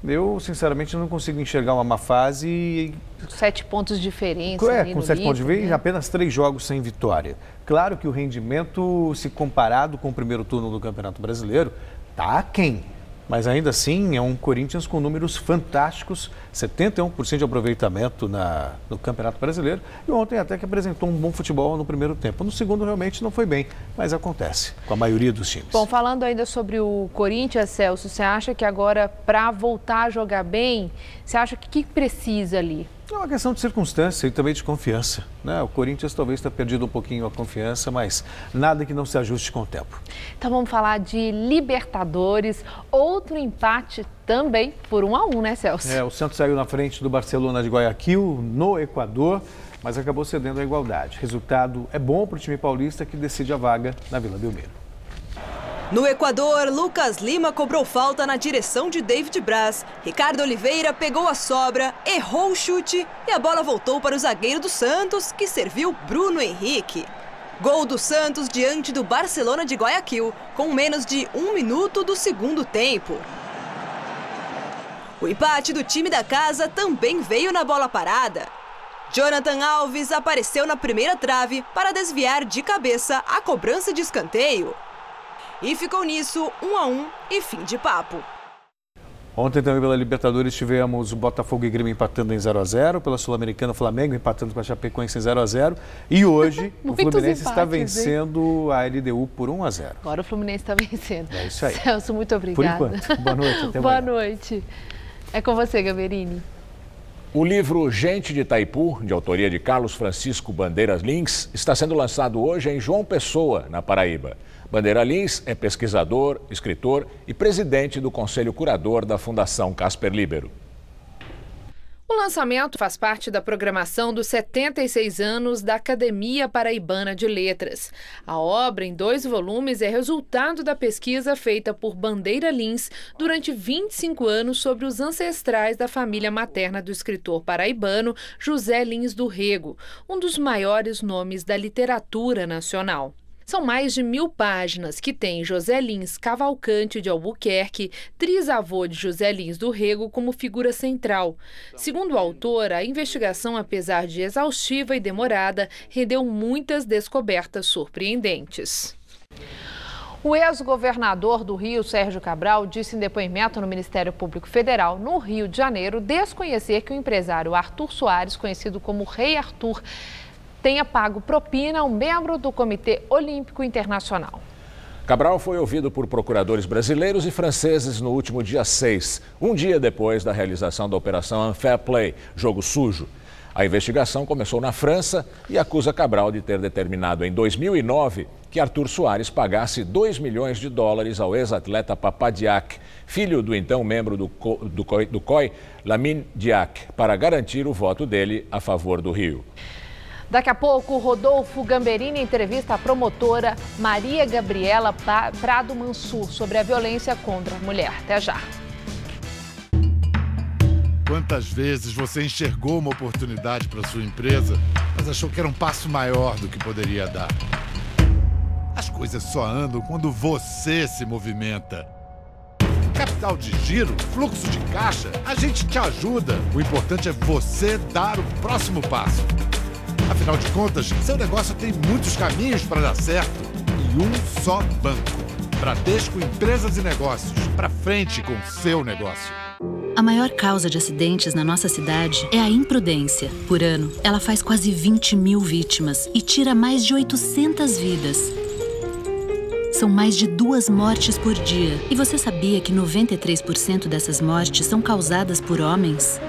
Eu, sinceramente, não consigo enxergar uma má fase. 7 pontos de diferença. Com 7 pontos de diferença, né? Apenas 3 jogos sem vitória. Claro que o rendimento, se comparado com o primeiro turno do Campeonato Brasileiro, está aquém. Mas ainda assim é um Corinthians com números fantásticos, 71% de aproveitamento no Campeonato Brasileiro. E ontem até que apresentou um bom futebol no primeiro tempo. No segundo realmente não foi bem, mas acontece com a maioria dos times. Bom, falando ainda sobre o Corinthians, Celso, você acha que agora para voltar a jogar bem, você acha que precisa ali? É uma questão de circunstância e também de confiança, né? O Corinthians talvez tenha perdido um pouquinho a confiança, mas nada que não se ajuste com o tempo. Então vamos falar de Libertadores, outro empate também por 1-1, né, Celso? O Santos saiu na frente do Barcelona de Guayaquil, no Equador, mas acabou cedendo a igualdade. Resultado é bom para o time paulista que decide a vaga na Vila Belmiro. No Equador, Lucas Lima cobrou falta na direção de David Braz. Ricardo Oliveira pegou a sobra, errou o chute e a bola voltou para o zagueiro do Santos, que serviu Bruno Henrique. Gol do Santos diante do Barcelona de Guayaquil, com menos de 1 minuto do segundo tempo. O empate do time da casa também veio na bola parada. Jonathan Alves apareceu na primeira trave para desviar de cabeça a cobrança de escanteio. E ficou nisso 1-1 e fim de papo. Ontem também pela Libertadores tivemos o Botafogo e Grêmio empatando em 0-0, pela Sul-Americana o Flamengo empatando com a Chapecoense em 0-0 e hoje o Fluminense está vencendo a LDU por 1-0. Agora o Fluminense está vencendo. É isso aí. Celso, muito obrigada. Por enquanto. Boa noite. Até Boa amanhã. noite. É com você, Gaberini. O livro Gente de Itaipu, de autoria de Carlos Francisco Bandeira Lins, está sendo lançado hoje em João Pessoa, na Paraíba. Bandeira Lins é pesquisador, escritor e presidente do Conselho Curador da Fundação Casper Líbero. O lançamento faz parte da programação dos 76 anos da Academia Paraibana de Letras. A obra, em 2 volumes, é resultado da pesquisa feita por Bandeira Lins durante 25 anos sobre os ancestrais da família materna do escritor paraibano José Lins do Rego, um dos maiores nomes da literatura nacional. São mais de 1000 páginas que tem José Lins Cavalcante de Albuquerque, trisavô de José Lins do Rego, como figura central. Segundo o autor, a investigação, apesar de exaustiva e demorada, rendeu muitas descobertas surpreendentes. O ex-governador do Rio, Sérgio Cabral, disse em depoimento no Ministério Público Federal, no Rio de Janeiro, desconhecer que o empresário Arthur Soares, conhecido como Rei Arthur, tenha pago propina a um membro do Comitê Olímpico Internacional. Cabral foi ouvido por procuradores brasileiros e franceses no último dia 6, um dia depois da realização da Operação Unfair Play, jogo sujo. A investigação começou na França e acusa Cabral de ter determinado em 2009 que Arthur Soares pagasse $2 milhões ao ex-atleta Papa Diack, filho do então membro do COI, Lamine Diack, para garantir o voto dele a favor do Rio. Daqui a pouco, Rodolfo Gamberini entrevista a promotora Maria Gabriela Prado Mansur sobre a violência contra a mulher. Até já. Quantas vezes você enxergou uma oportunidade para sua empresa, mas achou que era um passo maior do que poderia dar? As coisas só andam quando você se movimenta. Capital de giro, fluxo de caixa, a gente te ajuda. O importante é você dar o próximo passo. Afinal de contas, seu negócio tem muitos caminhos para dar certo e um só banco. Bradesco Empresas e Negócios. Para frente com o seu negócio. A maior causa de acidentes na nossa cidade é a imprudência. Por ano, ela faz quase 20 mil vítimas e tira mais de 800 vidas. São mais de 2 mortes por dia. E você sabia que 93% dessas mortes são causadas por homens?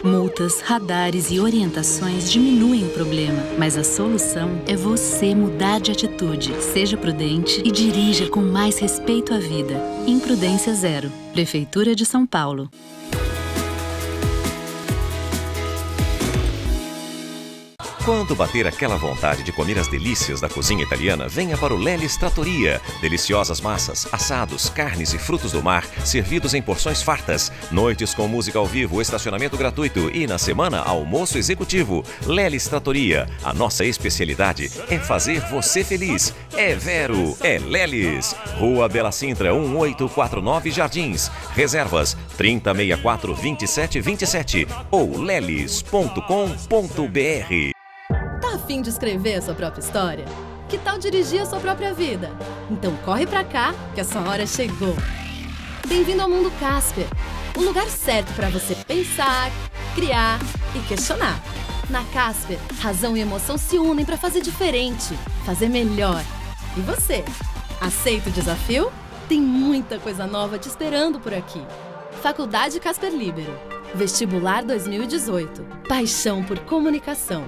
Multas, radares e orientações diminuem o problema, mas a solução é você mudar de atitude. Seja prudente e dirija com mais respeito à vida. Imprudência zero. Prefeitura de São Paulo. Quando bater aquela vontade de comer as delícias da cozinha italiana, venha para o Lelis Trattoria. Deliciosas massas, assados, carnes e frutos do mar, servidos em porções fartas. Noites com música ao vivo, estacionamento gratuito e, na semana, almoço executivo. Lelis Trattoria. A nossa especialidade é fazer você feliz. É Vero, é Lelis. Rua Bela Sintra, 1849 Jardins. Reservas 3064-2727 ou lelis.com.br. Tá a fim de escrever a sua própria história? Que tal dirigir a sua própria vida? Então corre pra cá, que a sua hora chegou. Bem-vindo ao Mundo Casper, o lugar certo para você pensar, criar e questionar. Na Casper, razão e emoção se unem para fazer diferente, fazer melhor. E você, aceita o desafio? Tem muita coisa nova te esperando por aqui. Faculdade Casper Líbero, Vestibular 2018, paixão por comunicação.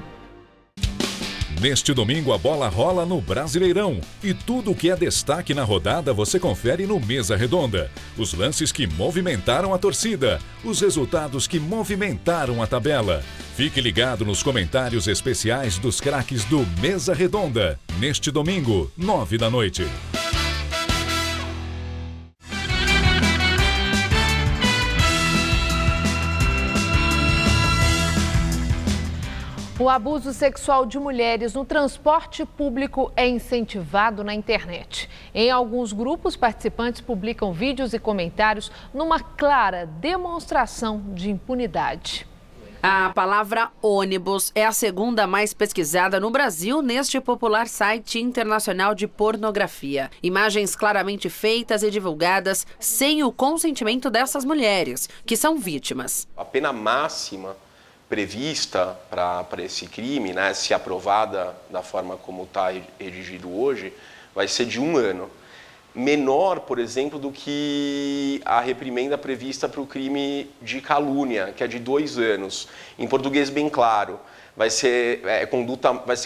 Neste domingo a bola rola no Brasileirão e tudo o que é destaque na rodada você confere no Mesa Redonda. Os lances que movimentaram a torcida, os resultados que movimentaram a tabela. Fique ligado nos comentários especiais dos craques do Mesa Redonda, neste domingo, 9 da noite. O abuso sexual de mulheres no transporte público é incentivado na internet. Em alguns grupos, participantes publicam vídeos e comentários numa clara demonstração de impunidade. A palavra ônibus é a segunda mais pesquisada no Brasil neste popular site internacional de pornografia. Imagens claramente feitas e divulgadas sem o consentimento dessas mulheres, que são vítimas. A pena máxima prevista para esse crime, né, se aprovada da forma como está redigido hoje, vai ser de 1 ano. menor, por exemplo, do que a reprimenda prevista para o crime de calúnia, que é de 2 anos. Em português bem claro, vai ser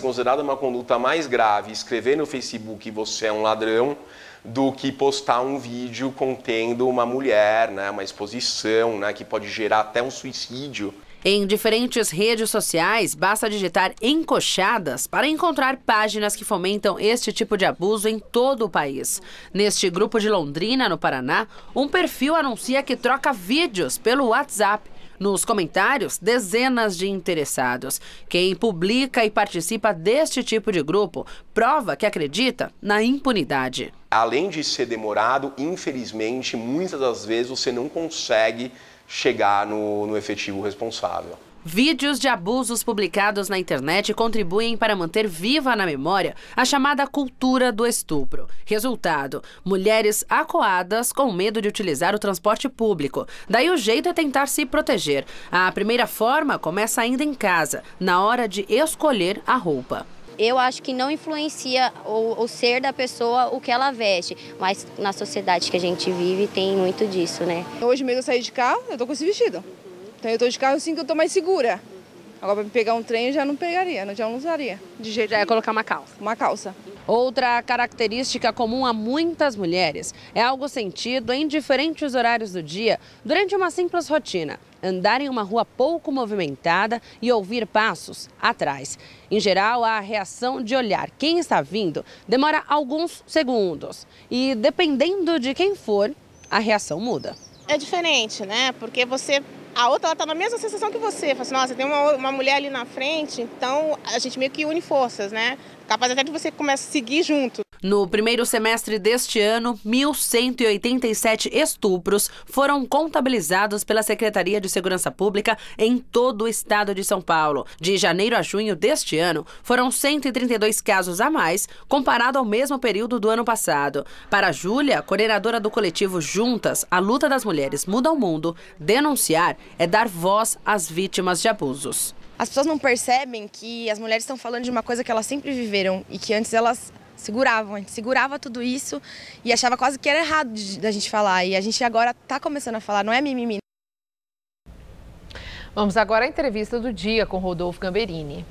considerada uma conduta mais grave escrever no Facebook você é um ladrão do que postar um vídeo contendo uma mulher, né, uma exposição, né, que pode gerar até um suicídio. Em diferentes redes sociais, basta digitar encoxadas para encontrar páginas que fomentam este tipo de abuso em todo o país. Neste grupo de Londrina, no Paraná, um perfil anuncia que troca vídeos pelo WhatsApp. Nos comentários, dezenas de interessados. Quem publica e participa deste tipo de grupo prova que acredita na impunidade. Além de ser demorado, infelizmente, muitas das vezes você não consegue chegar no efetivo responsável. Vídeos de abusos publicados na internet contribuem para manter viva na memória a chamada cultura do estupro. Resultado: mulheres acuadas com medo de utilizar o transporte público. Daí o jeito é tentar se proteger. A primeira forma começa ainda em casa, na hora de escolher a roupa. Eu acho que não influencia o ser da pessoa o que ela veste, mas na sociedade que a gente vive tem muito disso, né? Hoje mesmo eu saí de carro, eu tô com esse vestido. Então eu tô de carro assim que eu tô mais segura. Agora para pegar um trem eu já não pegaria, já não usaria. De jeito é colocar uma calça. Uma calça. Outra característica comum a muitas mulheres é algo sentido em diferentes horários do dia durante uma simples rotina. Andar em uma rua pouco movimentada e ouvir passos atrás. Em geral, a reação de olhar quem está vindo demora alguns segundos. E dependendo de quem for, a reação muda. É diferente, né? Porque a outra ela tá na mesma sensação que você. Fala assim, nossa, tem uma mulher ali na frente, então a gente meio que une forças, né? Capaz até de você começar a seguir junto. No primeiro semestre deste ano, 1.187 estupros foram contabilizados pela Secretaria de Segurança Pública em todo o estado de São Paulo. De janeiro a junho deste ano, foram 132 casos a mais, comparado ao mesmo período do ano passado. Para a Júlia, coordenadora do coletivo Juntas, a luta das mulheres muda o mundo, denunciar é dar voz às vítimas de abusos. As pessoas não percebem que as mulheres estão falando de uma coisa que elas sempre viveram e que antes elas seguravam. A gente segurava tudo isso e achava quase que era errado da gente falar. E a gente agora está começando a falar, não é mimimi. Vamos agora à entrevista do dia com Rodolfo Gamberini.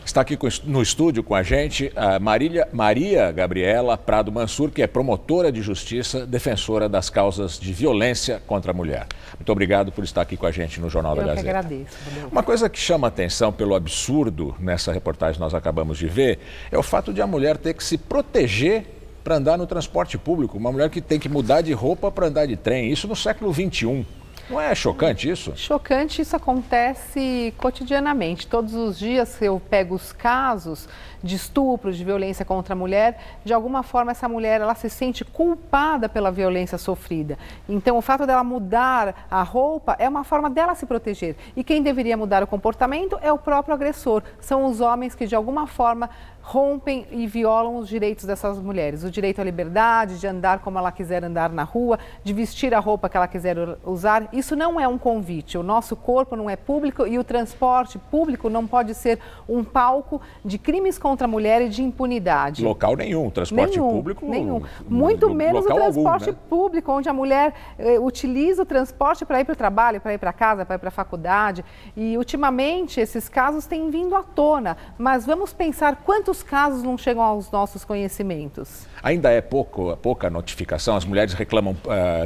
Está aqui no estúdio com a gente a Maria Gabriela Prado Mansur, que é promotora de justiça, defensora das causas de violência contra a mulher. Muito obrigado por estar aqui com a gente no Jornal da Gazeta. Eu que agradeço. Uma coisa que chama atenção pelo absurdo nessa reportagem que nós acabamos de ver é o fato de a mulher ter que se proteger para andar no transporte público. Uma mulher que tem que mudar de roupa para andar de trem. Isso no século XXI. Não é chocante isso? Chocante, isso acontece cotidianamente. Todos os dias eu pego os casos de estupro, de violência contra a mulher. De alguma forma, essa mulher ela se sente culpada pela violência sofrida. Então, o fato dela mudar a roupa é uma forma dela se proteger. E quem deveria mudar o comportamento é o próprio agressor. São os homens que, de alguma forma, rompem e violam os direitos dessas mulheres. O direito à liberdade, de andar como ela quiser andar na rua, de vestir a roupa que ela quiser usar. Isso não é um convite. O nosso corpo não é público e o transporte público não pode ser um palco de crimes contra a mulher e de impunidade. Local nenhum. Transporte público... Nenhum. Muito menos o transporte algum, né? público, onde a mulher utiliza o transporte para ir para o trabalho, para ir para casa, para ir para a faculdade. E, ultimamente, esses casos têm vindo à tona. Mas vamos pensar quantos casos não chegam aos nossos conhecimentos. Ainda é pouca notificação? As mulheres reclamam,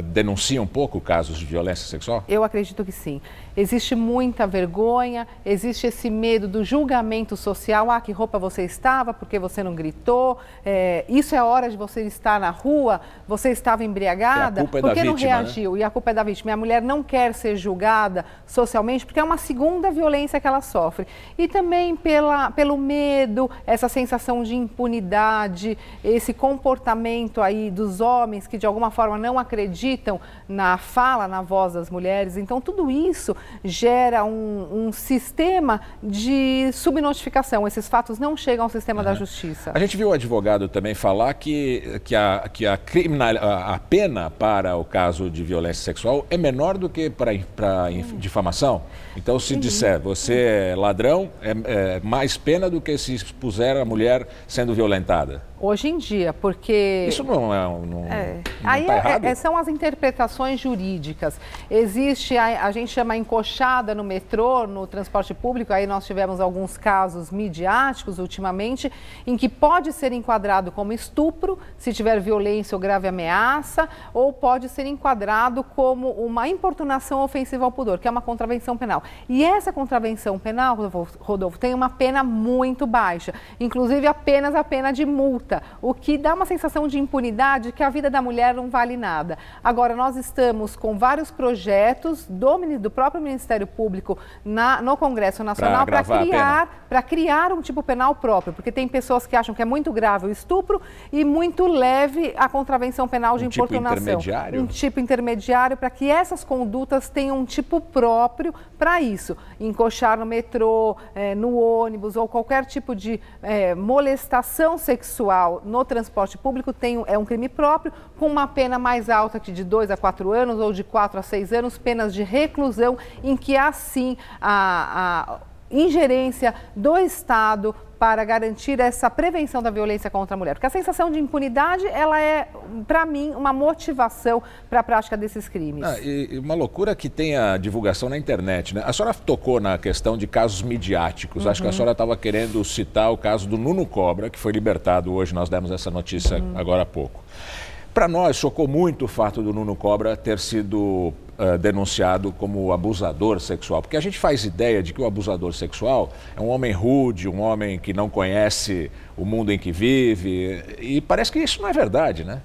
denunciam pouco casos de violência sexual? Eu acredito que sim. Existe muita vergonha, existe esse medo do julgamento social. Ah, que roupa você estava, porque você não gritou? Isso é hora de você estar na rua? Você estava embriagada? Porque não reagiu? Né? E a culpa é da vítima. E a mulher não quer ser julgada socialmente, porque é uma segunda violência que ela sofre. E também pelo medo, essa sensação de impunidade, esse comportamento aí dos homens que de alguma forma não acreditam na fala, na voz das mulheres. Então tudo isso gera um sistema de subnotificação. Esses fatos não chegam ao sistema da justiça. A gente viu o advogado também falar que a pena para o caso de violência sexual é menor do que para difamação. Então, se disser você é ladrão, é mais pena do que se expuser a mulher sendo violentada. Hoje em dia, porque... Isso não é... Não aí tá errado? São as interpretações jurídicas. Existe, a gente chama encoxada no metrô, no transporte público, aí nós tivemos alguns casos midiáticos ultimamente, em que pode ser enquadrado como estupro, se tiver violência ou grave ameaça, ou pode ser enquadrado como uma importunação ofensiva ao pudor, que é uma contravenção penal. E essa contravenção penal, Rodolfo, tem uma pena muito baixa, inclusive apenas a pena de multa, o que dá uma sensação de impunidade, que a vida da mulher não vale nada. Agora, nós estamos com vários projetos do próprio Ministério Público no Congresso Nacional para criar um tipo penal próprio, porque tem pessoas que acham que é muito grave o estupro e muito leve a contravenção penal de importunação. Um tipo intermediário para que essas condutas tenham um tipo próprio para isso. Encoxar no metrô, no ônibus ou qualquer tipo de molestação sexual no transporte público é um crime próprio, com uma pena mais alta que de 2 a 4 anos ou de 4 a 6 anos, penas de reclusão, em que há sim a ingerência do Estado para garantir essa prevenção da violência contra a mulher. Porque a sensação de impunidade, ela é, para mim, uma motivação para a prática desses crimes. E uma loucura que tem a divulgação na internet, né? A senhora tocou na questão de casos midiáticos. Acho que a senhora estava querendo citar o caso do Nuno Cobra, que foi libertado hoje, nós demos essa notícia agora há pouco. Para nós, chocou muito o fato do Nuno Cobra ter sido denunciado como abusador sexual, porque a gente faz ideia de que o abusador sexual é um homem rude, um homem que não conhece o mundo em que vive, e parece que isso não é verdade, né?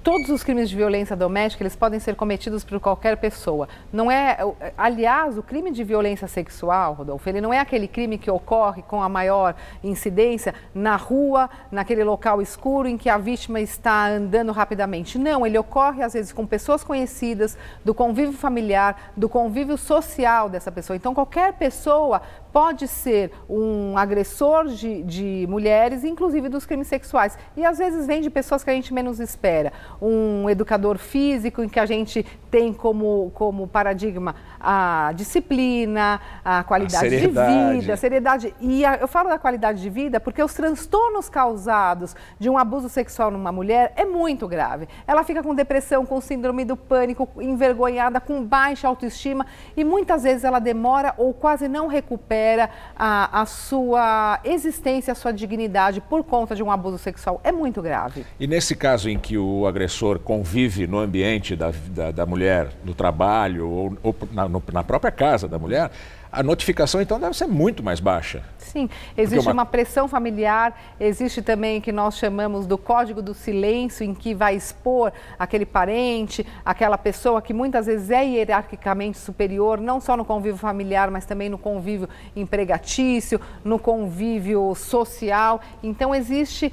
Todos os crimes de violência doméstica, eles podem ser cometidos por qualquer pessoa. Não é, aliás, o crime de violência sexual, Rodolfo, ele não é aquele crime que ocorre com a maior incidência na rua, naquele local escuro em que a vítima está andando rapidamente. Não, ele ocorre às vezes com pessoas conhecidas, do convívio familiar, do convívio social dessa pessoa. Então, qualquer pessoa pode ser um agressor de mulheres, inclusive dos crimes sexuais. E às vezes vem de pessoas que a gente menos espera. Um educador físico em que a gente tem como paradigma a disciplina, a qualidade de vida, a seriedade. E eu falo da qualidade de vida porque os transtornos causados de um abuso sexual numa mulher é muito grave. Ela fica com depressão, com síndrome do pânico, envergonhada, com baixa autoestima e muitas vezes ela demora ou quase não recupera a sua existência, a sua dignidade por conta de um abuso sexual. É muito grave. E nesse caso em que o agressor convive no ambiente da mulher, no trabalho ou na própria casa da mulher, a notificação então deve ser muito mais baixa. Sim, existe uma pressão familiar, existe também o que nós chamamos do código do silêncio, em que vai expor aquele parente, aquela pessoa que muitas vezes é hierarquicamente superior, não só no convívio familiar, mas também no convívio empregatício, no convívio social. Então existe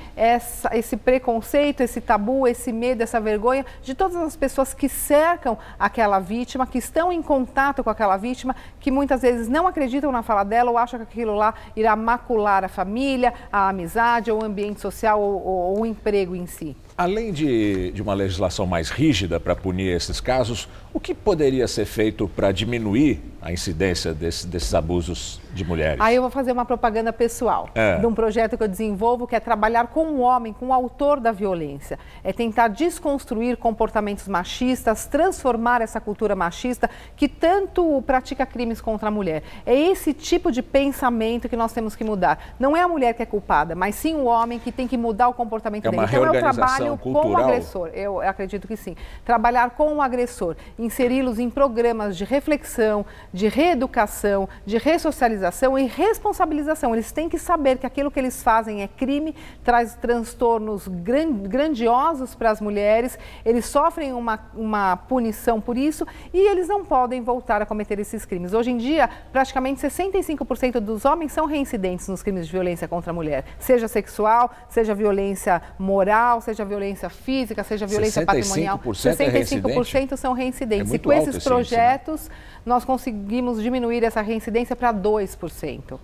esse preconceito, esse tabu, esse medo, essa vergonha de todas as pessoas que cercam aquela vítima, que estão em contato com aquela vítima, que muitas vezes não acreditam na fala dela ou acham que aquilo lá irá macular a família, a amizade, ou o ambiente social ou o emprego em si. Além de uma legislação mais rígida para punir esses casos, o que poderia ser feito para diminuir a incidência desses abusos de mulheres? Aí eu vou fazer uma propaganda pessoal de um projeto que eu desenvolvo, que é trabalhar com o homem, com o autor da violência. É tentar desconstruir comportamentos machistas, transformar essa cultura machista que tanto pratica crimes contra a mulher. É esse tipo de pensamento que nós temos que mudar. Não é a mulher que é culpada, mas sim o homem que tem que mudar o comportamento dele. Então eu trabalho com o agressor, eu acredito que sim. Trabalhar com o agressor, inseri-los em programas de reflexão, de reeducação, de ressocialização e responsabilização. Eles têm que saber que aquilo que eles fazem é crime, traz transtornos grandiosos para as mulheres, eles sofrem uma punição por isso e eles não podem voltar a cometer esses crimes. Hoje em dia, praticamente 65% dos homens são reincidentes nos crimes de violência contra a mulher, seja sexual, seja violência moral, seja violência física, seja violência patrimonial. 65% são reincidentes. E com esses projetos, nós conseguimos diminuir essa reincidência para 2%.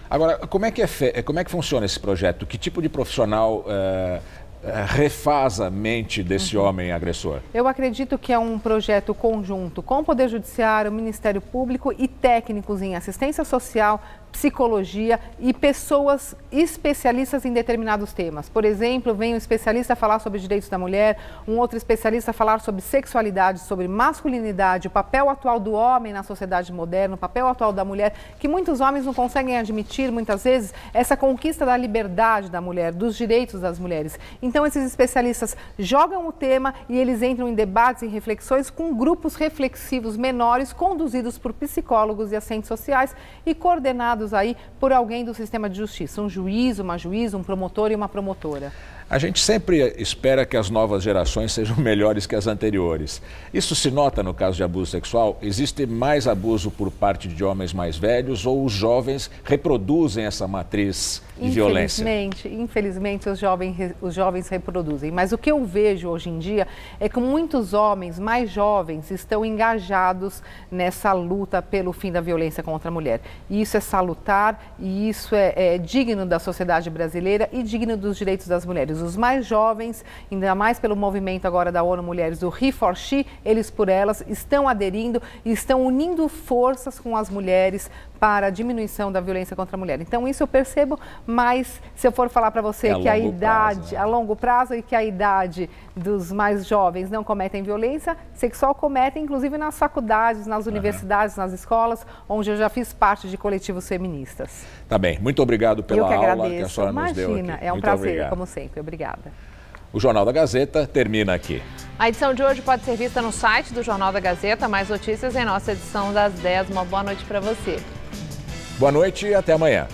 Agora, como é que funciona esse projeto? Que tipo de profissional refaz a mente desse homem agressor? Eu acredito que é um projeto conjunto com o Poder Judiciário, o Ministério Público e técnicos em assistência social, psicologia e pessoas especialistas em determinados temas. Por exemplo, vem um especialista falar sobre direitos da mulher, um outro especialista falar sobre sexualidade, sobre masculinidade, o papel atual do homem na sociedade moderna, o papel atual da mulher, que muitos homens não conseguem admitir, muitas vezes, essa conquista da liberdade da mulher, dos direitos das mulheres. Então, esses especialistas jogam o tema e eles entram em debates e reflexões com grupos reflexivos menores, conduzidos por psicólogos e assistentes sociais e coordenados aí por alguém do sistema de justiça, um juiz, uma juíza, um promotor e uma promotora. A gente sempre espera que as novas gerações sejam melhores que as anteriores. Isso se nota no caso de abuso sexual? Existe mais abuso por parte de homens mais velhos ou os jovens reproduzem essa matriz de violência? Infelizmente os jovens reproduzem. Mas o que eu vejo hoje em dia é que muitos homens mais jovens estão engajados nessa luta pelo fim da violência contra a mulher. E isso é salutar e isso é digno da sociedade brasileira e digno dos direitos das mulheres. Os mais jovens, ainda mais pelo movimento agora da ONU Mulheres, do He for She, eles por elas, estão aderindo e estão unindo forças com as mulheres para a diminuição da violência contra a mulher. Então isso eu percebo, mas se eu for falar para você que a idade, a longo prazo, e que a idade dos mais jovens não cometem violência sexual, cometem inclusive nas faculdades, nas universidades, nas escolas, onde eu já fiz parte de coletivos feministas. Tá bem, muito obrigado pela aula que a senhora nos deu aqui. É um prazer, como sempre. Obrigada. O Jornal da Gazeta termina aqui. A edição de hoje pode ser vista no site do Jornal da Gazeta. Mais notícias em nossa edição das 10. Uma boa noite para você. Boa noite e até amanhã.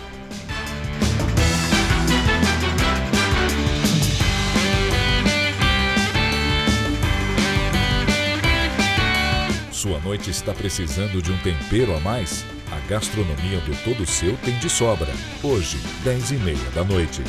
Sua noite está precisando de um tempero a mais? A gastronomia do Todo Seu tem de sobra. Hoje, 10h30 da noite.